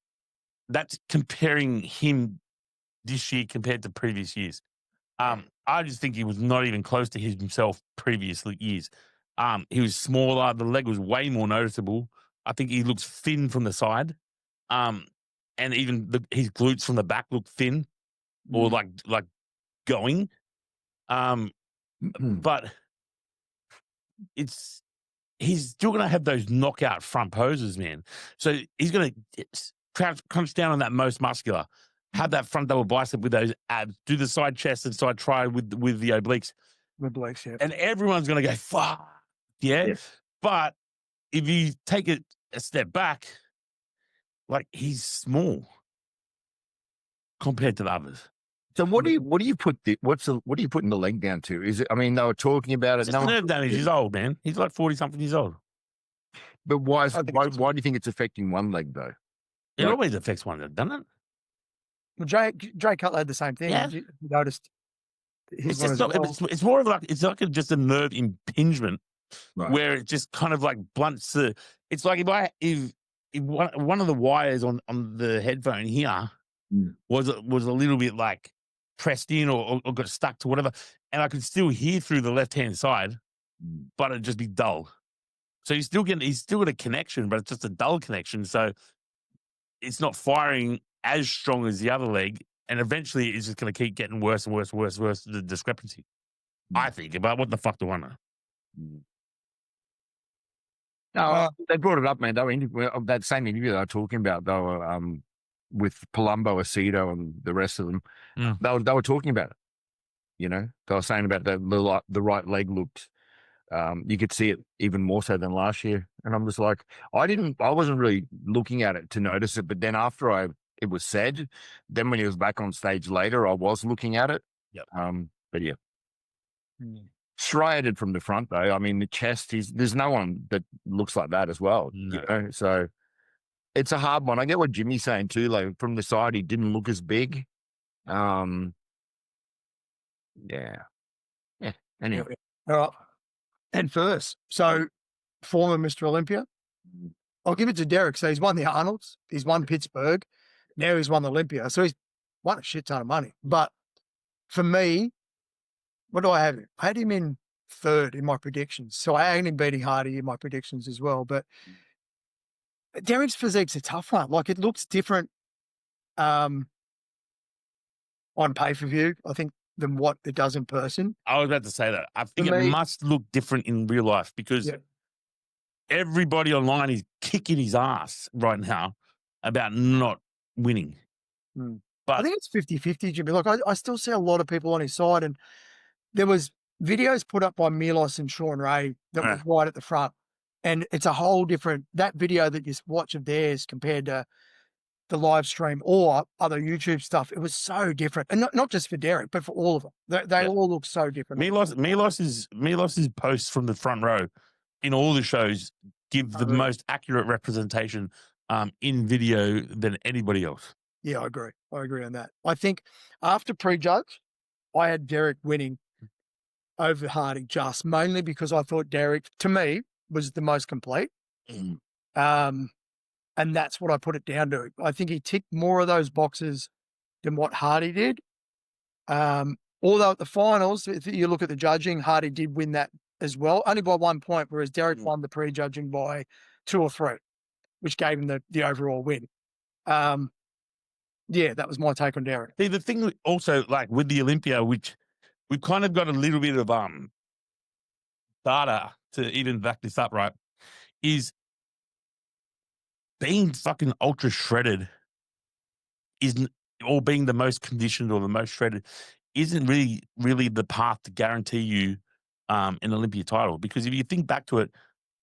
That's comparing him this year compared to previous years. I just think he was not even close to himself previous years. He was smaller. The leg was way more noticeable. I think he looks thin from the side. And even his glutes from the back look thin or like going. But he's still going to have those knockout front poses, man. So he's going to crunch down on that most muscular, have that front double bicep with those abs, do the side chest and side try with the obliques. The obliques, yeah. And everyone's going to go, fuck, yeah. Yes. But if you take it a step back, like, he's small compared to the others. So what do you put what are you putting the leg down to? Is it? I mean, they were talking about it. It's just nerve damage. He's old, man. He's like 40-something years old. But why do you think it's affecting one leg though? It always affects one, doesn't it? Well, Jay Cutler had the same thing. Yeah. You noticed It's just not, it's more of like, it's like just a nerve impingement, Right. where it just kind of like blunts the. It's like if one of the wires on the headphone here was a little bit like pressed in or got stuck to whatever, and I could still hear through the left hand side, but it'd just be dull. So he's still got a connection, but it's just a dull connection. So it's not firing as strong as the other leg, and eventually it's just going to keep getting worse and worse and worse and worse. The discrepancy, I think. But what the fuck do I know? No, they brought it up, man. They were that same interview they were talking about. They were with Palumbo, Aceto, and the rest of them. They were talking about it. You know, they were saying about the right leg looked. You could see it even more so than last year, and I'm just like, I wasn't really looking at it to notice it, but then after it was said, then when he was back on stage later, I was looking at it. Yep. But yeah. Striated from the front though. I mean, the chest, there's no one that looks like that as well. No. You know? So it's a hard one. I get what Jimmy's saying too. Like from the side, he didn't look as big. Yeah. Anyway. All right. And first, so former Mr. Olympia. I'll give it to Derek. So he's won the Arnolds. He's won Pittsburgh. Now he's won Olympia. So he's won a shit ton of money. But for me, what do I have him? I had him in third in my predictions. So I had him beating Hardy in my predictions as well. But Derek's physique's a tough one. Like, it looks different on pay-per-view, I think, than what it does in person. I was about to say that. I think For it me- must look different in real life because everybody online is kicking his ass right now about not winning. But I think it's 50-50, Jimmy. Like, I still see a lot of people on his side, and there was videos put up by Milos and Sean Ray that was right at the front, and it's a whole different, that video that you watch of theirs compared to the live stream or other YouTube stuff, it was so different. And not just for Derek, but for all of them. They all look so different. Milos's posts from the front row in all the shows give the most accurate representation in video than anybody else. Yeah, I agree. I agree on that. I think after prejudge, I had Derek winning over Hardy, just mainly because I thought Derek, to me, was the most complete. And that's what I put it down to. I think he ticked more of those boxes than what Hardy did. Although at the finals, if you look at the judging, Hardy did win that as well, only by 1 point, whereas Derek won the prejudging by 2 or 3, which gave him the overall win. Yeah, that was my take on Derek. See, the thing also, like with the Olympia, which we've kind of got a little bit of data to even back this up, right, is being fucking ultra shredded or being the most conditioned or the most shredded isn't really the path to guarantee you an Olympia title. Because if you think back to it,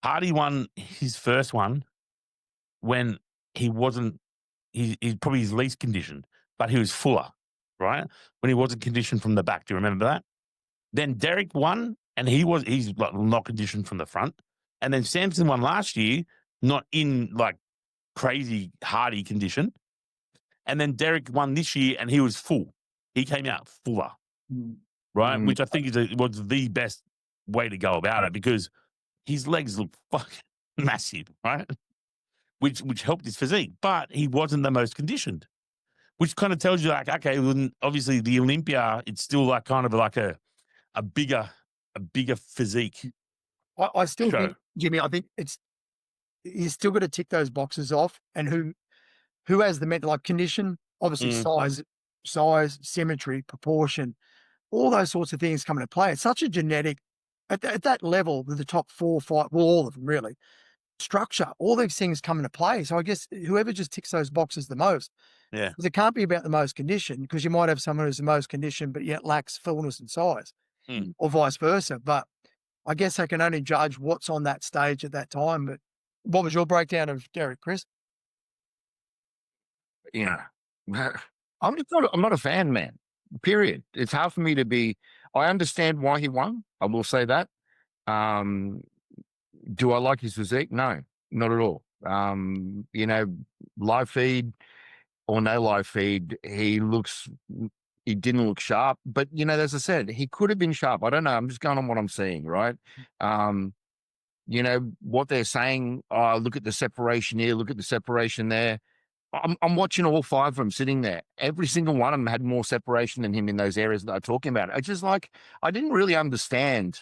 Hardy won his first one when he wasn't, he's probably his least conditioned, but he was fuller, right? When he wasn't conditioned from the back. Do you remember that? Then Derek won, and he's like not conditioned from the front. And then Samson won last year, not in like crazy Hardy condition. And then Derek won this year, and he was full. he came out fuller, right? Which I think was the best way to go about it because his legs look fucking massive, right? Which helped his physique, but he wasn't the most conditioned, which kind of tells you like, okay, well, obviously the Olympia, it's still like kind of like a bigger physique. I still show. think, Jimmy, I think you still got to tick those boxes off, and who has the mental like condition, obviously size, symmetry, proportion, all those sorts of things come into play. It's such a genetic at that level with the top 4 or 5, well, all of them really. Structure, all these things come into play. So I guess whoever just ticks those boxes the most. Yeah. Because it can't be about the most conditioned, because you might have someone who's the most conditioned but yet lacks fullness and size, or vice versa. But I guess I can only judge what's on that stage at that time. But what was your breakdown of Derek, Chris? Yeah. I'm not a fan, man. Period. It's hard for me to be. I understand why he won. I will say that. Do I like his physique? No, not at all. Live feed or no live feed, he didn't look sharp. But as I said, he could have been sharp. I don't know. I'm just going on what I'm seeing, right? What they're saying. Oh, look at the separation here. Look at the separation there. I'm watching all 5 of them sitting there. Every single one of them had more separation than him in those areas that I'm talking about. It's just like I didn't really understand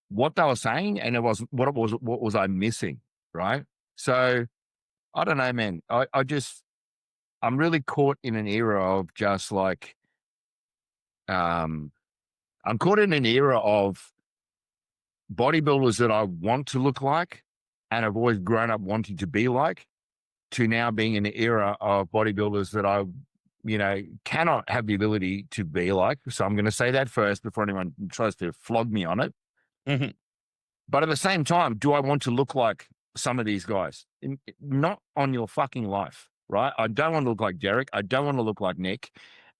what they were saying, and what was I missing, right? So I don't know, man. I'm really caught in an era of just like I'm caught in an era of bodybuilders that I want to look like and I've always grown up wanting to be like, to now being in an era of bodybuilders that I, cannot have the ability to be like. So I'm going to say that first before anyone tries to flog me on it. Mm-hmm. But at the same time, do I want to look like some of these guys? Not on your fucking life, right? I don't want to look like Derek. I don't want to look like Nick.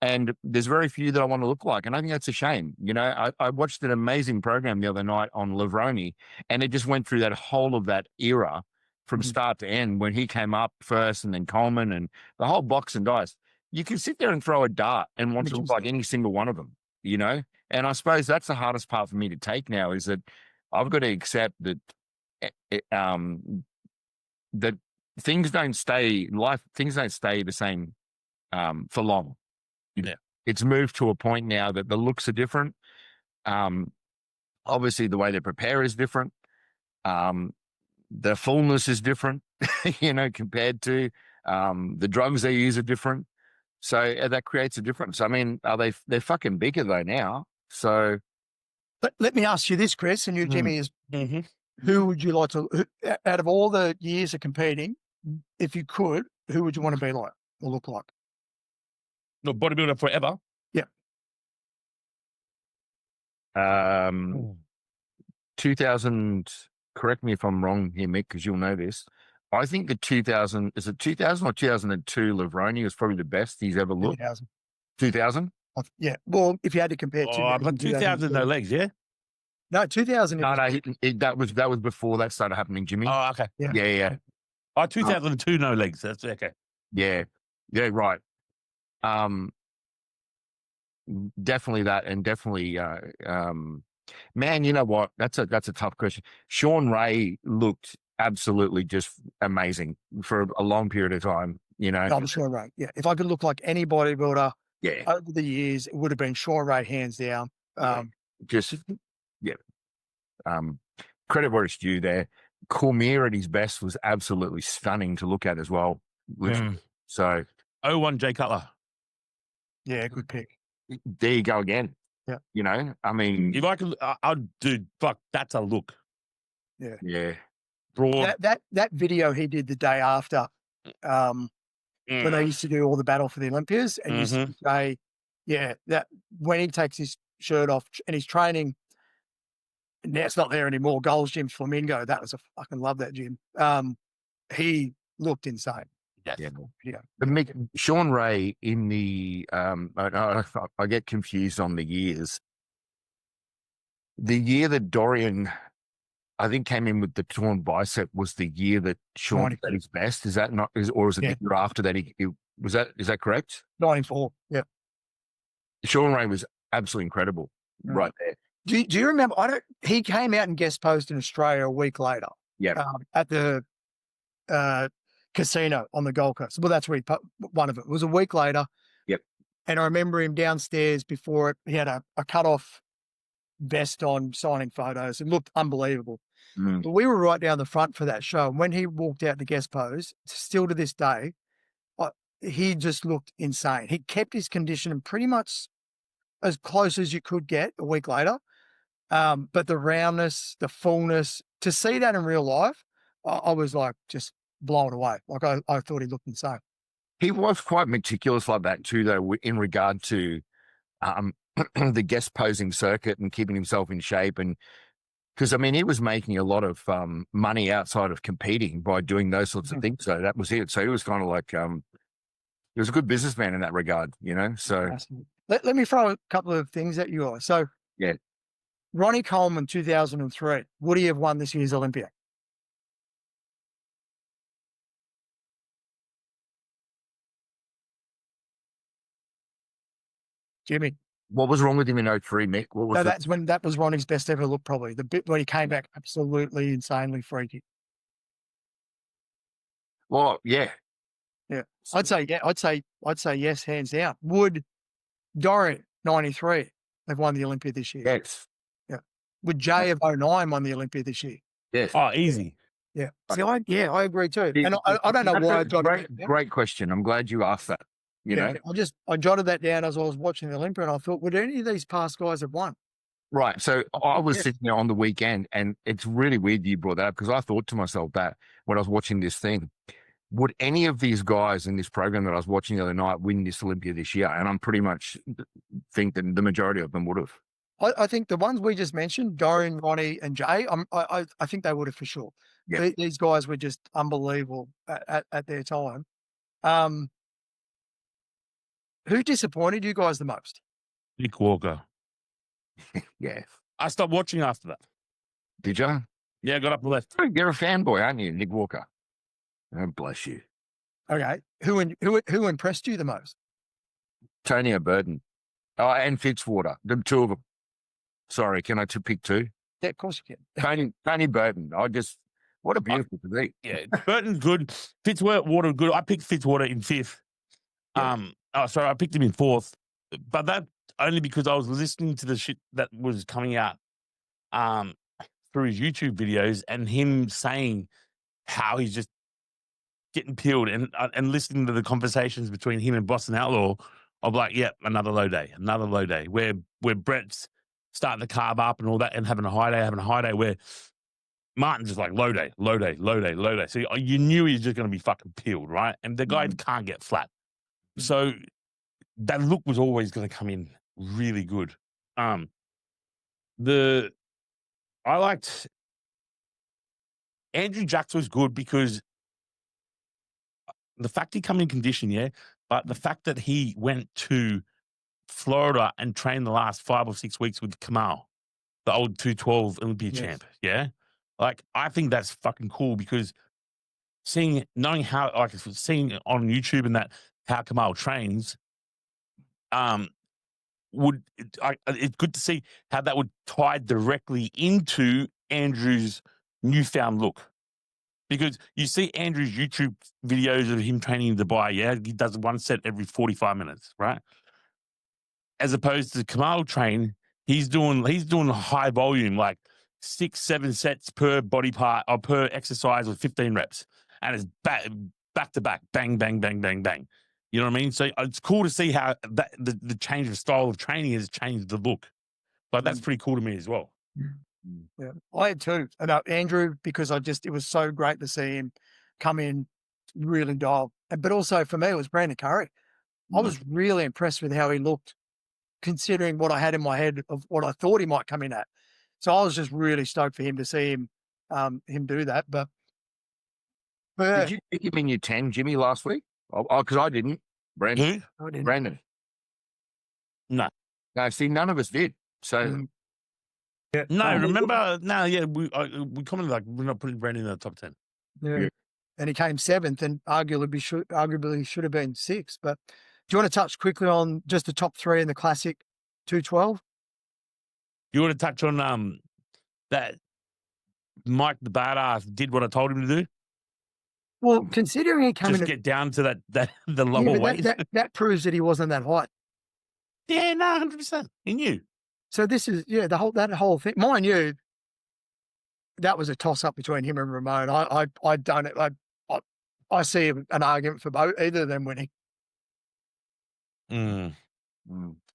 And there's very few that I want to look like. And I think that's a shame. I watched an amazing program the other night on Livroni, and it just went through that whole of that era from start to end, when he came up first and then Coleman and the whole box and dice. You can sit there and throw a dart and want to look like any single one of them, And I suppose that's the hardest part for me to take now, is that I've got to accept that that things don't stay the same for long. Yeah. It's moved to a point now that the looks are different. Obviously the way they prepare is different. The fullness is different, compared to the drugs they use are different. So that creates a difference. I mean, they're fucking bigger though now. So let me ask you this, Chris, and you, Jimmy, is who would you like to, out of all the years of competing, if you could, who would you want to be like or look like? No, bodybuilder forever. Yeah. 2000. Correct me if I'm wrong here, Mick, because you'll know this. I think the 2000 or 2002 Livroni was probably the best he's ever looked. 2000. 2000? Yeah. Well, if you had to compare, But 2000 no legs, yeah. No, 2000. No, that was before that started happening, Jimmy. Oh, okay. Yeah. Oh, 2002 no legs. That's okay. Yeah, right. Definitely that, and definitely, man, you know what? That's a tough question. Sean Ray looked absolutely just amazing for a long period of time. I'm Sean Ray. Yeah, if I could look like any bodybuilder, over the years, it would have been Sean Ray, hands down. Credit where it's due there. Cormier at his best was absolutely stunning to look at as well. So 01 Jay Cutler. Yeah, good pick. There you go again. Yeah. I mean, if I could, I'd do, fuck, that's a look. Yeah. Broad. That video he did the day after, when they used to do all the battle for the Olympias, and used to say, that when he takes his shirt off and he's training, now it's not there anymore. Gold's Gym Flamingo. That was fucking love that gym. He looked insane. Yes. Yeah. But Sean Ray in the I get confused on the years. The year that Dorian, I think, came in with the torn bicep was the year that Sean was at his best. Is that not? Or is it the year after that? Is that correct? 94. Yeah. Sean Ray was absolutely incredible right there. Do you remember? He came out and guest posed in Australia a week later. Yeah. At the casino on the Gold Coast. Well, that's where one of it. It was a week later. Yep. And I remember him downstairs before it. He had a cut-off vest on, signing photos. It looked unbelievable. But we were right down the front for that show. And when he walked out the guest pose, still to this day, he just looked insane. He kept his condition pretty much as close as you could get a week later. But the roundness, the fullness, to see that in real life, I was like just blown away. Like I thought he looked insane. He was quite meticulous like that too, though, in regard to the guest posing circuit and keeping himself in shape. And because, I mean, he was making a lot of money outside of competing by doing those sorts of things. So that was it. So he was kind of like, he was a good businessman in that regard, you know? So let me throw a couple of things at you guys. So yeah, Ronnie Coleman, 2003, would he have won this year's Olympia? Jimmy. What was wrong with him in 03, Mick? What was that's when that was Ronnie's best ever look, probably. The bit when he came back absolutely insanely freaky. Well, yeah. Yeah. I'd say yes, hands down. Would Dorian, 93, have won the Olympia this year? Yes. Yeah. Would Jay of 09 won the Olympia this year? Yes. Oh, easy. Yeah. See, I agree too. And I don't know why I jotted that down. Great question. I'm glad you asked that. You know, I jotted that down as I was watching the Olympia, and I thought, would any of these past guys have won? Right. So I was sitting there on the weekend, and it's really weird you brought that up, because I thought to myself that when I was watching this thing, would any of these guys in this program that I was watching the other night win this Olympia this year? And I'm pretty much think that the majority of them would have. I think the ones we just mentioned, Dorian, Ronnie, and Jay, I think they would have for sure. Yeah. These guys were just unbelievable at their time. Who disappointed you guys the most? Nick Walker. Yeah. I stopped watching after that. Did you? Yeah, I got up and left. You're a fanboy, aren't you, Nick Walker? Oh, bless you. Okay. Who impressed you the most? Tony Burden. Oh, and Fitzwater. The two of them. Sorry, can I pick two? Yeah, of course you can. Tony Burden. What a beautiful physique. Yeah, Burton's good. Fitzwater good. I picked Fitzwater in 5th. Yeah. Sorry, I picked him in 4th. But that only because I was listening to the shit that was coming out through his YouTube videos, and him saying how he's just getting peeled, and listening to the conversations between him and Boston Outlaw. I'm like, yeah, another low day, where Brett's starting to carve up and all that and having a high day, where Martin's just like low day. So you knew he was just going to be fucking peeled, right? And the guy can't get flat. So that look was always going to come in really good. I liked Andrew Jacks was good because the fact he come in condition, yeah, but the fact that he went to Florida and trained the last 5 or 6 weeks with Kamal, the old 212 Olympia champ, yeah, like I think that's fucking cool, because knowing how, like, seeing on YouTube and that how Kamal trains, it's good to see how that would tie directly into Andrew's newfound look. Because you see Andrew's YouTube videos of him training in Dubai, yeah, he does one set every 45 minutes, right? As opposed to Kamal train, he's doing high volume, like 6-7 sets per body part or per exercise with 15 reps, and it's back to back, bang, bang, bang, bang, bang. You know what I mean? So it's cool to see how that the change of style of training has changed the look. Like that's pretty cool to me as well. Yeah, I had too. And Andrew, because it was so great to see him come in really dialed. But also for me, it was Brandon Curry. I was really impressed with how he looked, considering what I had in my head of what I thought he might come in at. So I was just really stoked for him to see him do that. But did you pick him in your 10, Jimmy, last week? Because I didn't. Brandon. I didn't. Brandon. No. No, see, none of us did. So yeah. No, remember? No, yeah, we commented like we're not putting Brandon in the top 10. Yeah. And he came 7th, and arguably should have been 6th. But Do you want to touch quickly on just the top 3 in the classic 212? You want to touch on that Mike the Badass did what I told him to do? Well, considering he came Just in, get down to that the lower but weight. that proves that he wasn't that height. Yeah, no, 100%. He knew. So this is that whole thing. Mind you, that was a toss up between him and Ramon. I see an argument for both either of them winning.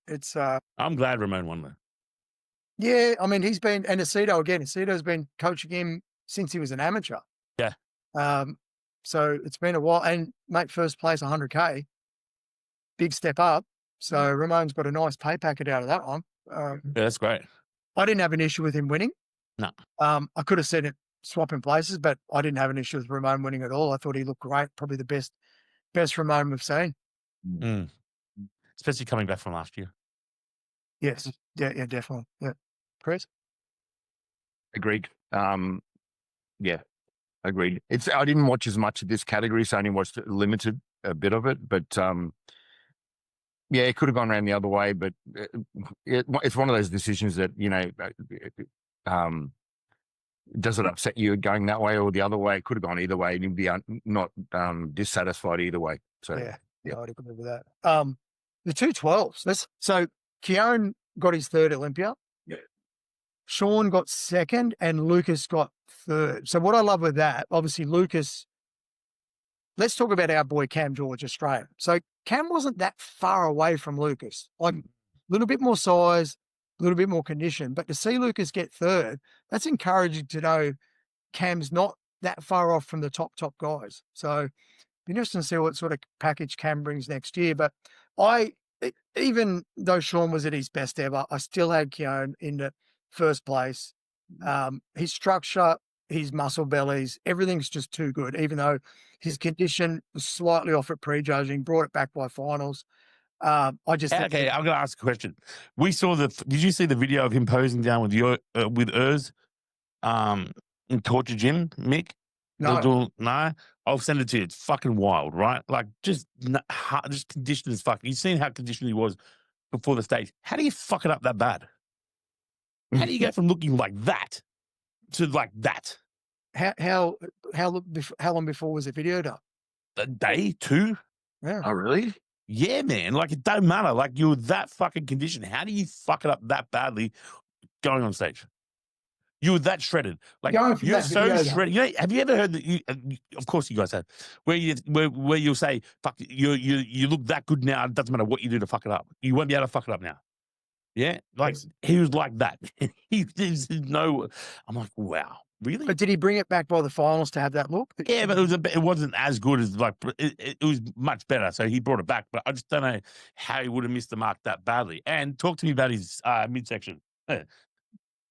It's I'm glad Ramon won though. yeah. I mean, he's been and Aceito's been coaching him since he was an amateur. Yeah. So it's been a while, and mate, first place 100K, big step up. So Ramon's got a nice pay packet out of that one. Yeah, that's great. I didn't have an issue with him winning. No. I could have said it swapping places, but I didn't have an issue with Ramon winning at all. I thought he looked great, probably the best Ramon we've seen. Especially coming back from last year. Yes. Yeah, definitely. Yeah. Chris? Agreed. Yeah, agreed. I didn't watch as much of this category, so I only watched a bit of it, but yeah, it could have gone around the other way, but it's one of those decisions that, does it upset you going that way or the other way? It could have gone either way, and you'd be not dissatisfied either way. So yeah, I'd agree with that. The 212s. So Keown got his third Olympia. Yeah. Sean got second, and Lucas got third. So what I love with that, obviously, Lucas. Let's talk about our boy Cam George, Australia. So Cam wasn't that far away from Lucas, like a little bit more size, a little bit more condition. But to see Lucas get third, that's encouraging to know Cam's not that far off from the top guys. So be interesting to see what sort of package Cam brings next year. But even though Sean was at his best ever, I still had Keown in the first place. His structure, his muscle bellies, everything's just too good, even though his condition was slightly off at prejudging, brought it back by finals. I just okay. I'm going to ask a question. We saw did you see the video of him posing down with Urs in Torture Gym, Mick? No. No, I'll send it to you. It's fucking wild, right? Like just conditioned as fuck. You've seen how conditioned he was before the stage. How do you fuck it up that bad? How do you go from looking like that to like that? How long before was the video done? A day, 2? Yeah. Oh, really? Yeah, man. Like it don't matter. Like you're that fucking conditioned. How do you fuck it up that badly going on stage? You were that shredded. Like you're so shredded. Have you ever heard that? Of course, you guys have. Where you'll say, "Fuck, you look that good now. It doesn't matter what you do to fuck it up. You won't be able to fuck it up now." Yeah, like he was like that. There's no. I'm like, wow, really? But did he bring it back by the finals to have that look? Yeah, but it wasn't as good as like it was much better. So he brought it back, but I just don't know how he would have missed the mark that badly. And talk to me about his midsection.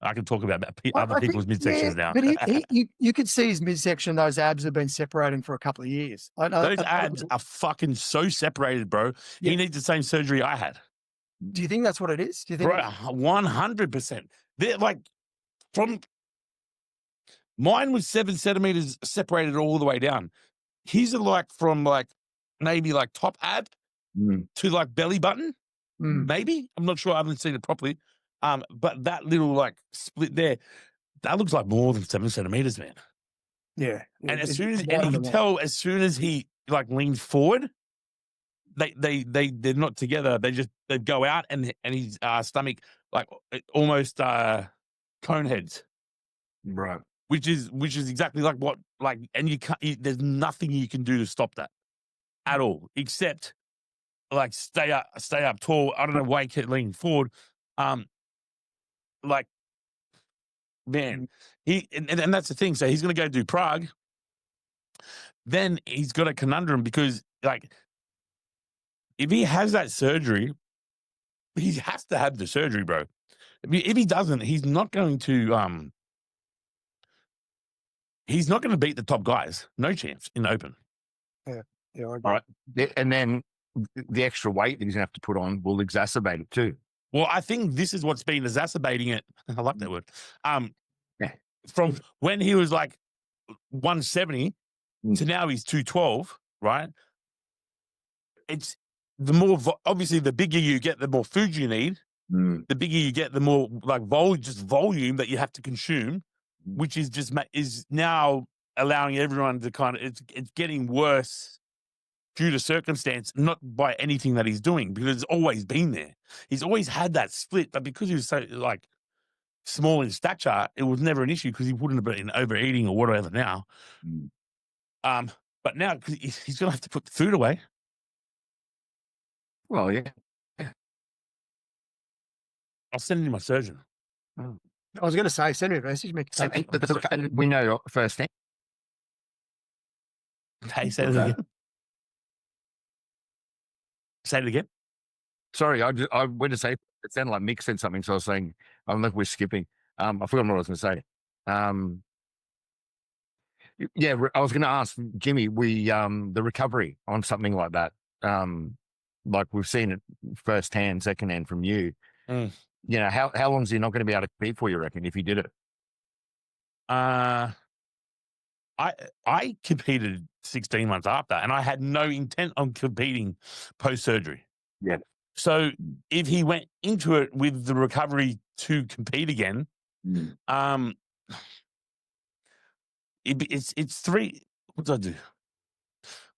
I can talk about other people's midsections now. But you could see his midsection; those abs have been separating for a couple of years. Those abs are fucking so separated, bro. Yeah. He needs the same surgery I had. Do you think that's what it is? Do you think, bro? 100%. They're like mine was 7 centimeters separated all the way down. His are like from like maybe like top ab to like belly button. Maybe I'm not sure. I haven't seen it properly. But that little like split there, that looks like more than 7 centimeters, man. Yeah. And you can tell as soon as he like leans forward, they're not together. They go out and his stomach like almost cone heads, right? Which is exactly like what like, and you can't. There's nothing you can do to stop that at all, except like stay up tall. I don't know why he kept leaning forward. Like, man, and that's the thing. So he's going to go do Prague. Then he's got a conundrum because, like, if he has that surgery, he has to have the surgery, bro. If he doesn't, he's not going to. He's not going to beat the top guys. No chance in the open. Yeah. All right. And then the extra weight that he's going to have to put on will exacerbate it too. Well, I think this is what's been exacerbating it. I like that word. From when he was like 170 to now he's 212, right? the more obviously the bigger you get, the more food you need. The bigger you get, the more like volume that you have to consume, which is just is now allowing everyone to kind of it's getting worse due to circumstance, not by anything that he's doing, because it's always been there. He's always had that split, but because he was so like small in stature, it was never an issue because he wouldn't have been overeating or whatever now. But now he's gonna have to put the food away. Well, yeah. I'll send it to my surgeon. I was going to say, send me a message, Mick. But we know firsthand. Hey, say it again. Say it again. Sorry, I went to say it sounded like Mick said something, so I was saying I don't know if we're skipping. I forgot what I was going to say. Yeah, I was going to ask Jimmy, the recovery on something like that. Like we've seen it firsthand, secondhand from you. You know, how long is he not going to be able to compete for, you reckon, if he did it? I competed 16 months after, and I had no intent on competing post-surgery. Yeah. So if he went into it with the recovery to compete again, it's three. What did I do?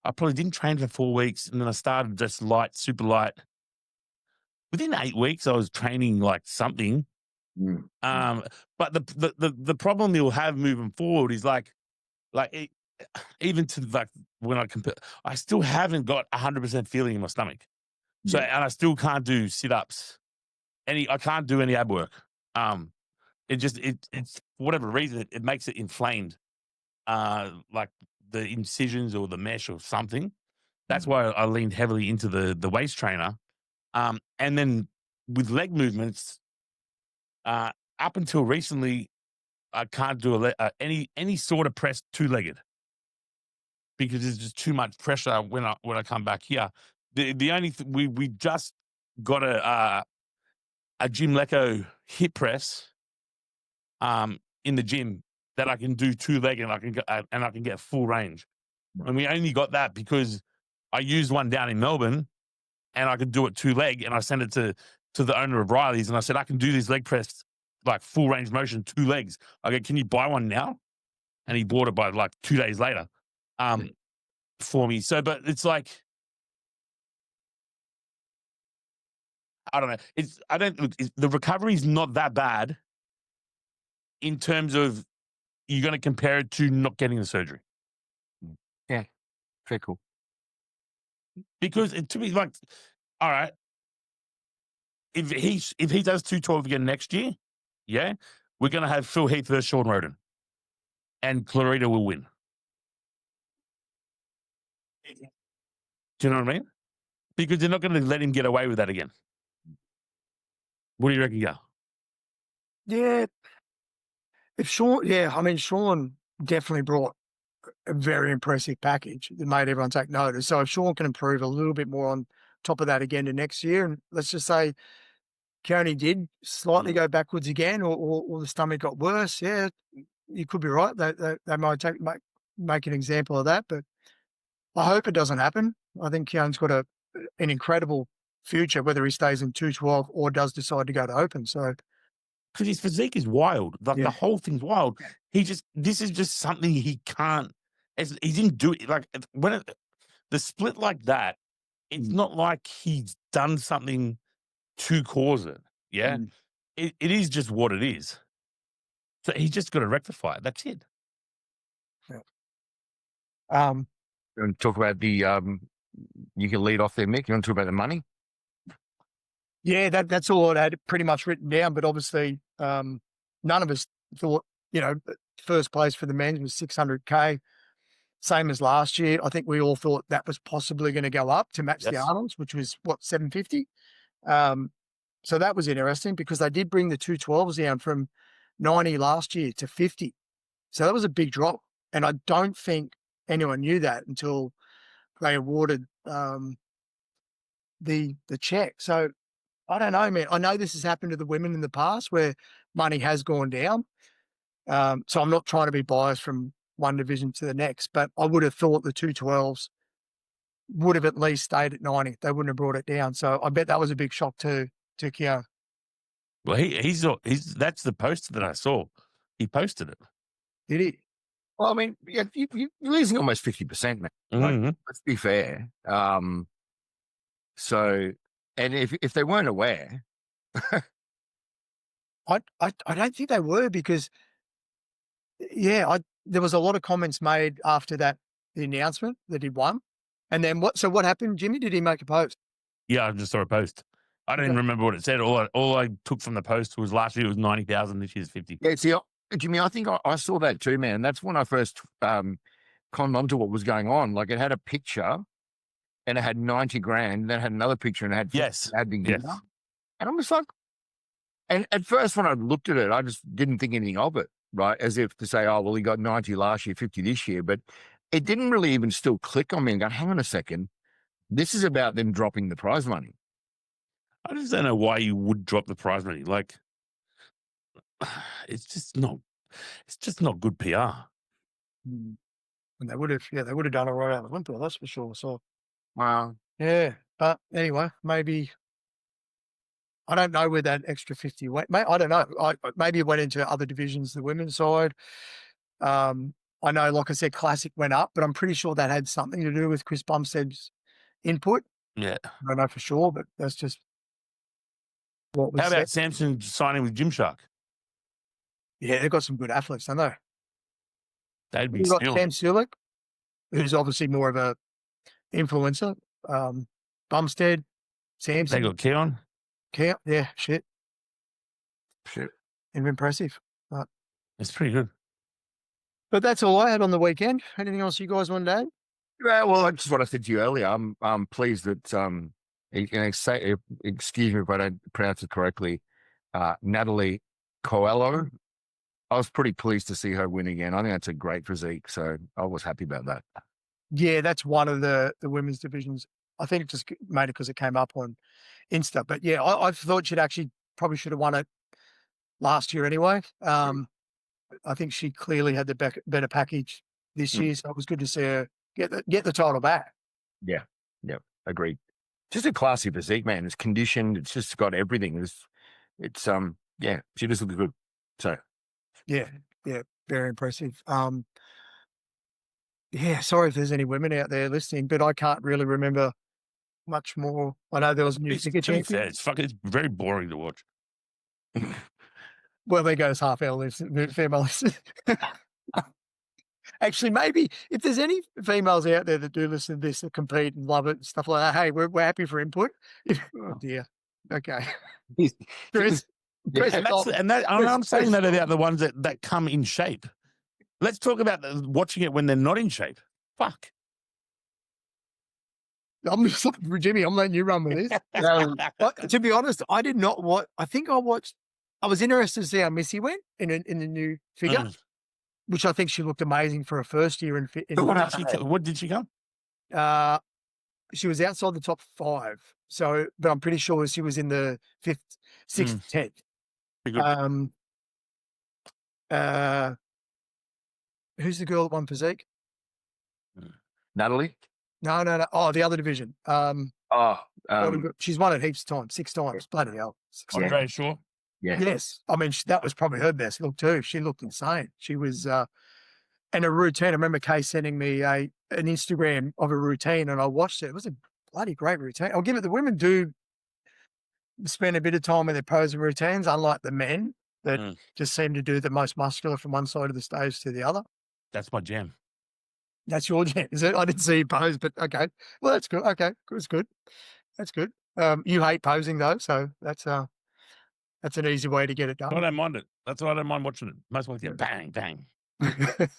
I probably didn't train for 4 weeks, and then I started just light, super light. Within 8 weeks, I was training like something. But the problem you'll have moving forward is even to like when I compare, I still haven't got 100% feeling in my stomach. So and I still can't do sit-ups. I can't do any ab work. It's for whatever reason it makes it inflamed. Like the incisions or the mesh or something. That's why I leaned heavily into the waist trainer. And then with leg movements, up until recently, I can't do any sort of press two-legged because there's just too much pressure when I come back here. The only we just got a Jim Lecco hip press in the gym that I can do two-legged and I can get full range. And we only got that because I used one down in Melbourne and I could do it two-leg, and I sent it to the owner of Riley's and I said, I can do this leg press like full range motion, 2 legs. I go, can you buy one now? And he bought it by like 2 days later for me. So, but it's like, I don't know. The recovery is not that bad in terms of you're going to compare it to not getting the surgery. Yeah, very cool. Because to me, like, all right, if he does 212 again next year, yeah, we're going to have Phil Heath versus Sean Roden, and Clarita will win. Do you know what I mean? Because they're not going to let him get away with that again. What do you reckon, Gal? Yeah. I mean, Sean definitely brought a very impressive package that made everyone take notice. So if Sean can improve a little bit more on top of that again to next year, and let's just say Keone did slightly go backwards again, or the stomach got worse, yeah, you could be right. They might make an example of that, but I hope it doesn't happen. I think Keone's got an incredible future, whether he stays in 212 or does decide to go to open. So, because his physique is wild, like the whole thing's wild. This is just something he can't. He didn't do it like when the split like that. It's not like he's done something to cause it. Yeah, it is just what it is. So he's just got to rectify it. That's it. Yeah. You want to talk about the you can lead off there, Mick. You want to talk about the money? Yeah, that's all I had pretty much written down. But obviously, none of us thought, first place for the men's was 600K, same as last year. I think we all thought that was possibly going to go up to match the Arnold's, which was 750. So that was interesting because they did bring the 212s down from 90 last year to 50. So that was a big drop. And I don't think anyone knew that until they awarded the check. So I don't know, man. I know this has happened to the women in the past where money has gone down. So I'm not trying to be biased from one division to the next, but I would have thought the 212s would have at least stayed at 90. They wouldn't have brought it down. So I bet that was a big shock to Keogh. Well, he's that's the poster that I saw. He posted it. Did he? Well, I mean, yeah, you're losing almost 50%, man. Like, Mhm. let's be fair. So, and if they weren't aware, I don't think they were because, there was a lot of comments made after the announcement that he'd won. And then what happened, Jimmy? Did he make a post? Yeah, I just saw a post. I don't even remember what it said. All I took from the post was last year was 90,000. This year's 50. yeah, see, Jimmy, I think I saw that too, man. That's when I first conned onto what was going on. Like it had a picture and it had 90 grand, then it had another picture and it had Yes. adding Yes. dinner. And I'm just like, and at first when I looked at it, I just didn't think anything of it, right? As if to say, oh, well, he got 90 last year, 50 this year. But it didn't really even still click on me and go, hang on a second. This is about them dropping the prize money. I just don't know why you would drop the prize money. Like, it's just not good PR. And they would have done it right out of Olympia, that's for sure. So Wow. yeah, but anyway, maybe I don't know where that extra 50 went. I don't know. Maybe it went into other divisions, the women's side. I know, like I said, Classic went up, but I'm pretty sure that had something to do with Chris Bumstead's input. Yeah. I don't know for sure, but that's just what was How said. about Samson signing with Gymshark? Yeah, they've got some good athletes, don't they? They'd be You've got still. Sam Sulik, who's obviously more of a influencer. Bumstead, They Samson, got Keon. yeah, shit, Shit. impressive. It's pretty good. But that's all I had on the weekend. Anything else you guys want to add? Yeah, well, that's what I said to you earlier. I'm pleased that you can say, excuse me if I don't pronounce it correctly, Natalie Coelho. I was pretty pleased to see her win again. I think that's a great physique, so I was happy about that. Yeah, that's one of the women's divisions. I think it just made it because it came up on Insta. But yeah, I thought she'd probably should have won it last year anyway. I think she clearly had the better package this year, so it was good to see her get the title back. Yeah, agreed. Just a classy physique, man. It's conditioned. It's just got everything. It's she just looks good. So Yeah, very impressive. Sorry if there's any women out there listening, but I can't really remember much more. I know there was a new figure champion. It's very boring to watch. Well, there goes half our female listeners. Actually, maybe if there's any females out there that do listen to this that compete and love it and stuff like that, hey, we're happy for input. Oh dear. Okay. Chris, I'm saying that about the ones that come in shape. Let's talk about watching it when they're not in shape. Fuck. I'm just looking for Jimmy. I'm letting you run with this. To be honest, I did not watch. I think I watched. I was interested to see how Missy went in the new figure, which I think she looked amazing for her first year in what did she come? She was outside the top 5. So, but I'm pretty sure she was in the 5th, 6th, 10th. Who's the girl that won physique? Natalie? No. Oh, the other division. She's won it heaps of times, 6 times. Bloody hell. Andrea Shaw? Yeah. Yes. I mean, that was probably her best look too. She looked insane. She was, and a routine. I remember Kay sending me an Instagram of a routine and I watched it. It was a bloody great routine. I'll give it, the women do spend a bit of time with their posing routines, unlike the men that just seem to do the most muscular from one side of the stage to the other. That's my jam. That's your jam, is it? I didn't see you pose, but okay. Well, that's good. Okay, it's good. That's good. You hate posing though, so that's an easy way to get it done. I don't mind it. That's why I don't mind watching it. Most of the time, bang, bang.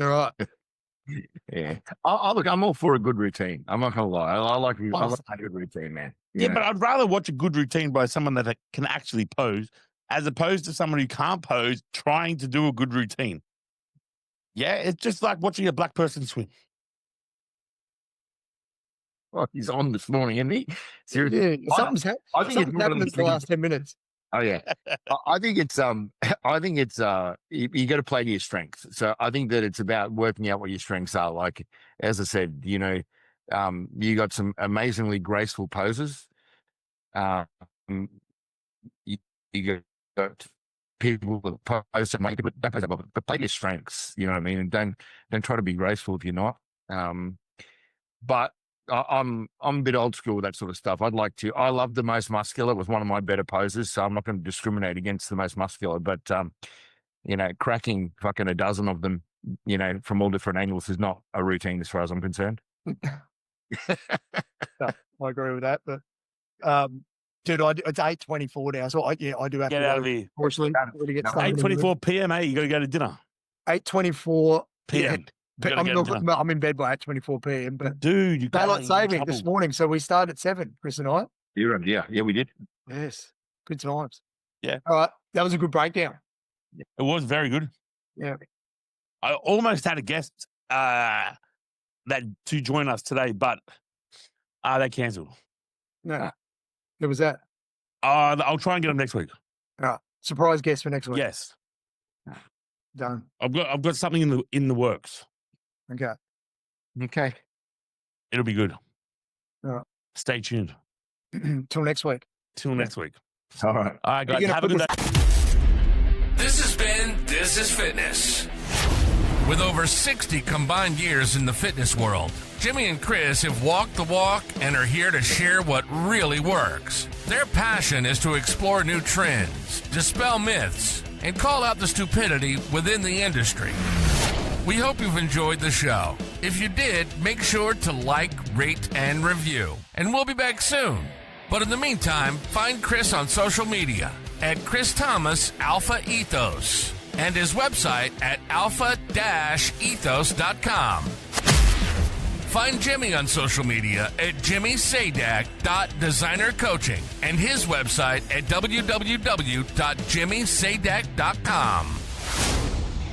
All right. Yeah. Look, I'm all for a good routine. I'm not gonna lie. I like a good routine, man. Yeah, but I'd rather watch a good routine by someone that can actually pose, as opposed to someone who can't pose trying to do a good routine. Yeah, it's just like watching a black person swim. Oh, he's on this morning, isn't he? Seriously. Yeah, something's happened in the last 10 minutes. Oh yeah, I think it's you got to play to your strengths. So I think that it's about working out what your strengths are. Like as I said, you got some amazingly graceful poses. Um, you, you got people that pose and make it, but don't pose above it, but play to your strengths. You know what I mean? And don't try to be graceful if you're not. But I'm a bit old school with that sort of stuff. I love the most muscular. It was one of my better poses, so I'm not going to discriminate against the most muscular. But cracking fucking a dozen of them, from all different angles is not a routine as far as I'm concerned. No, I agree with that. But dude, it's 8:24 now, so I do have Get to out go. of here. Unfortunately, really get started. 8:24 p.m. You got to go to dinner. 8:24 p.m. You gotta go to dinner. I'm in bed by 8:24 p.m. But Dude, you daylight saving this morning, so we started at 7. Chris and I. Yeah, we did. Yes, good times. Yeah. All right, that was a good breakdown. It was very good. Yeah. I almost had a guest that to join us today, but they cancelled. No, there was that. I'll try and get them next week. Surprise guest for next week. Yes, Done. I've got something in the works. Okay. It'll be good. All right. Stay tuned. Till next week. Till next week. All right. All right, guys. Have a good day. This has been This is Fitness. With over 60 combined years in the fitness world, Jimmy and Chris have walked the walk and are here to share what really works. Their passion is to explore new trends, dispel myths, and call out the stupidity within the industry. We hope you've enjoyed the show. If you did, make sure to like, rate, and review. And we'll be back soon. But in the meantime, find Chris on social media at Chris Thomas Alpha Ethos and his website at alpha-ethos.com. Find Jimmy on social media at jimmysadak.designercoaching and his website at www.jimmysadak.com.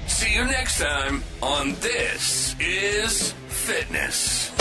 See you next time on This is Fitness.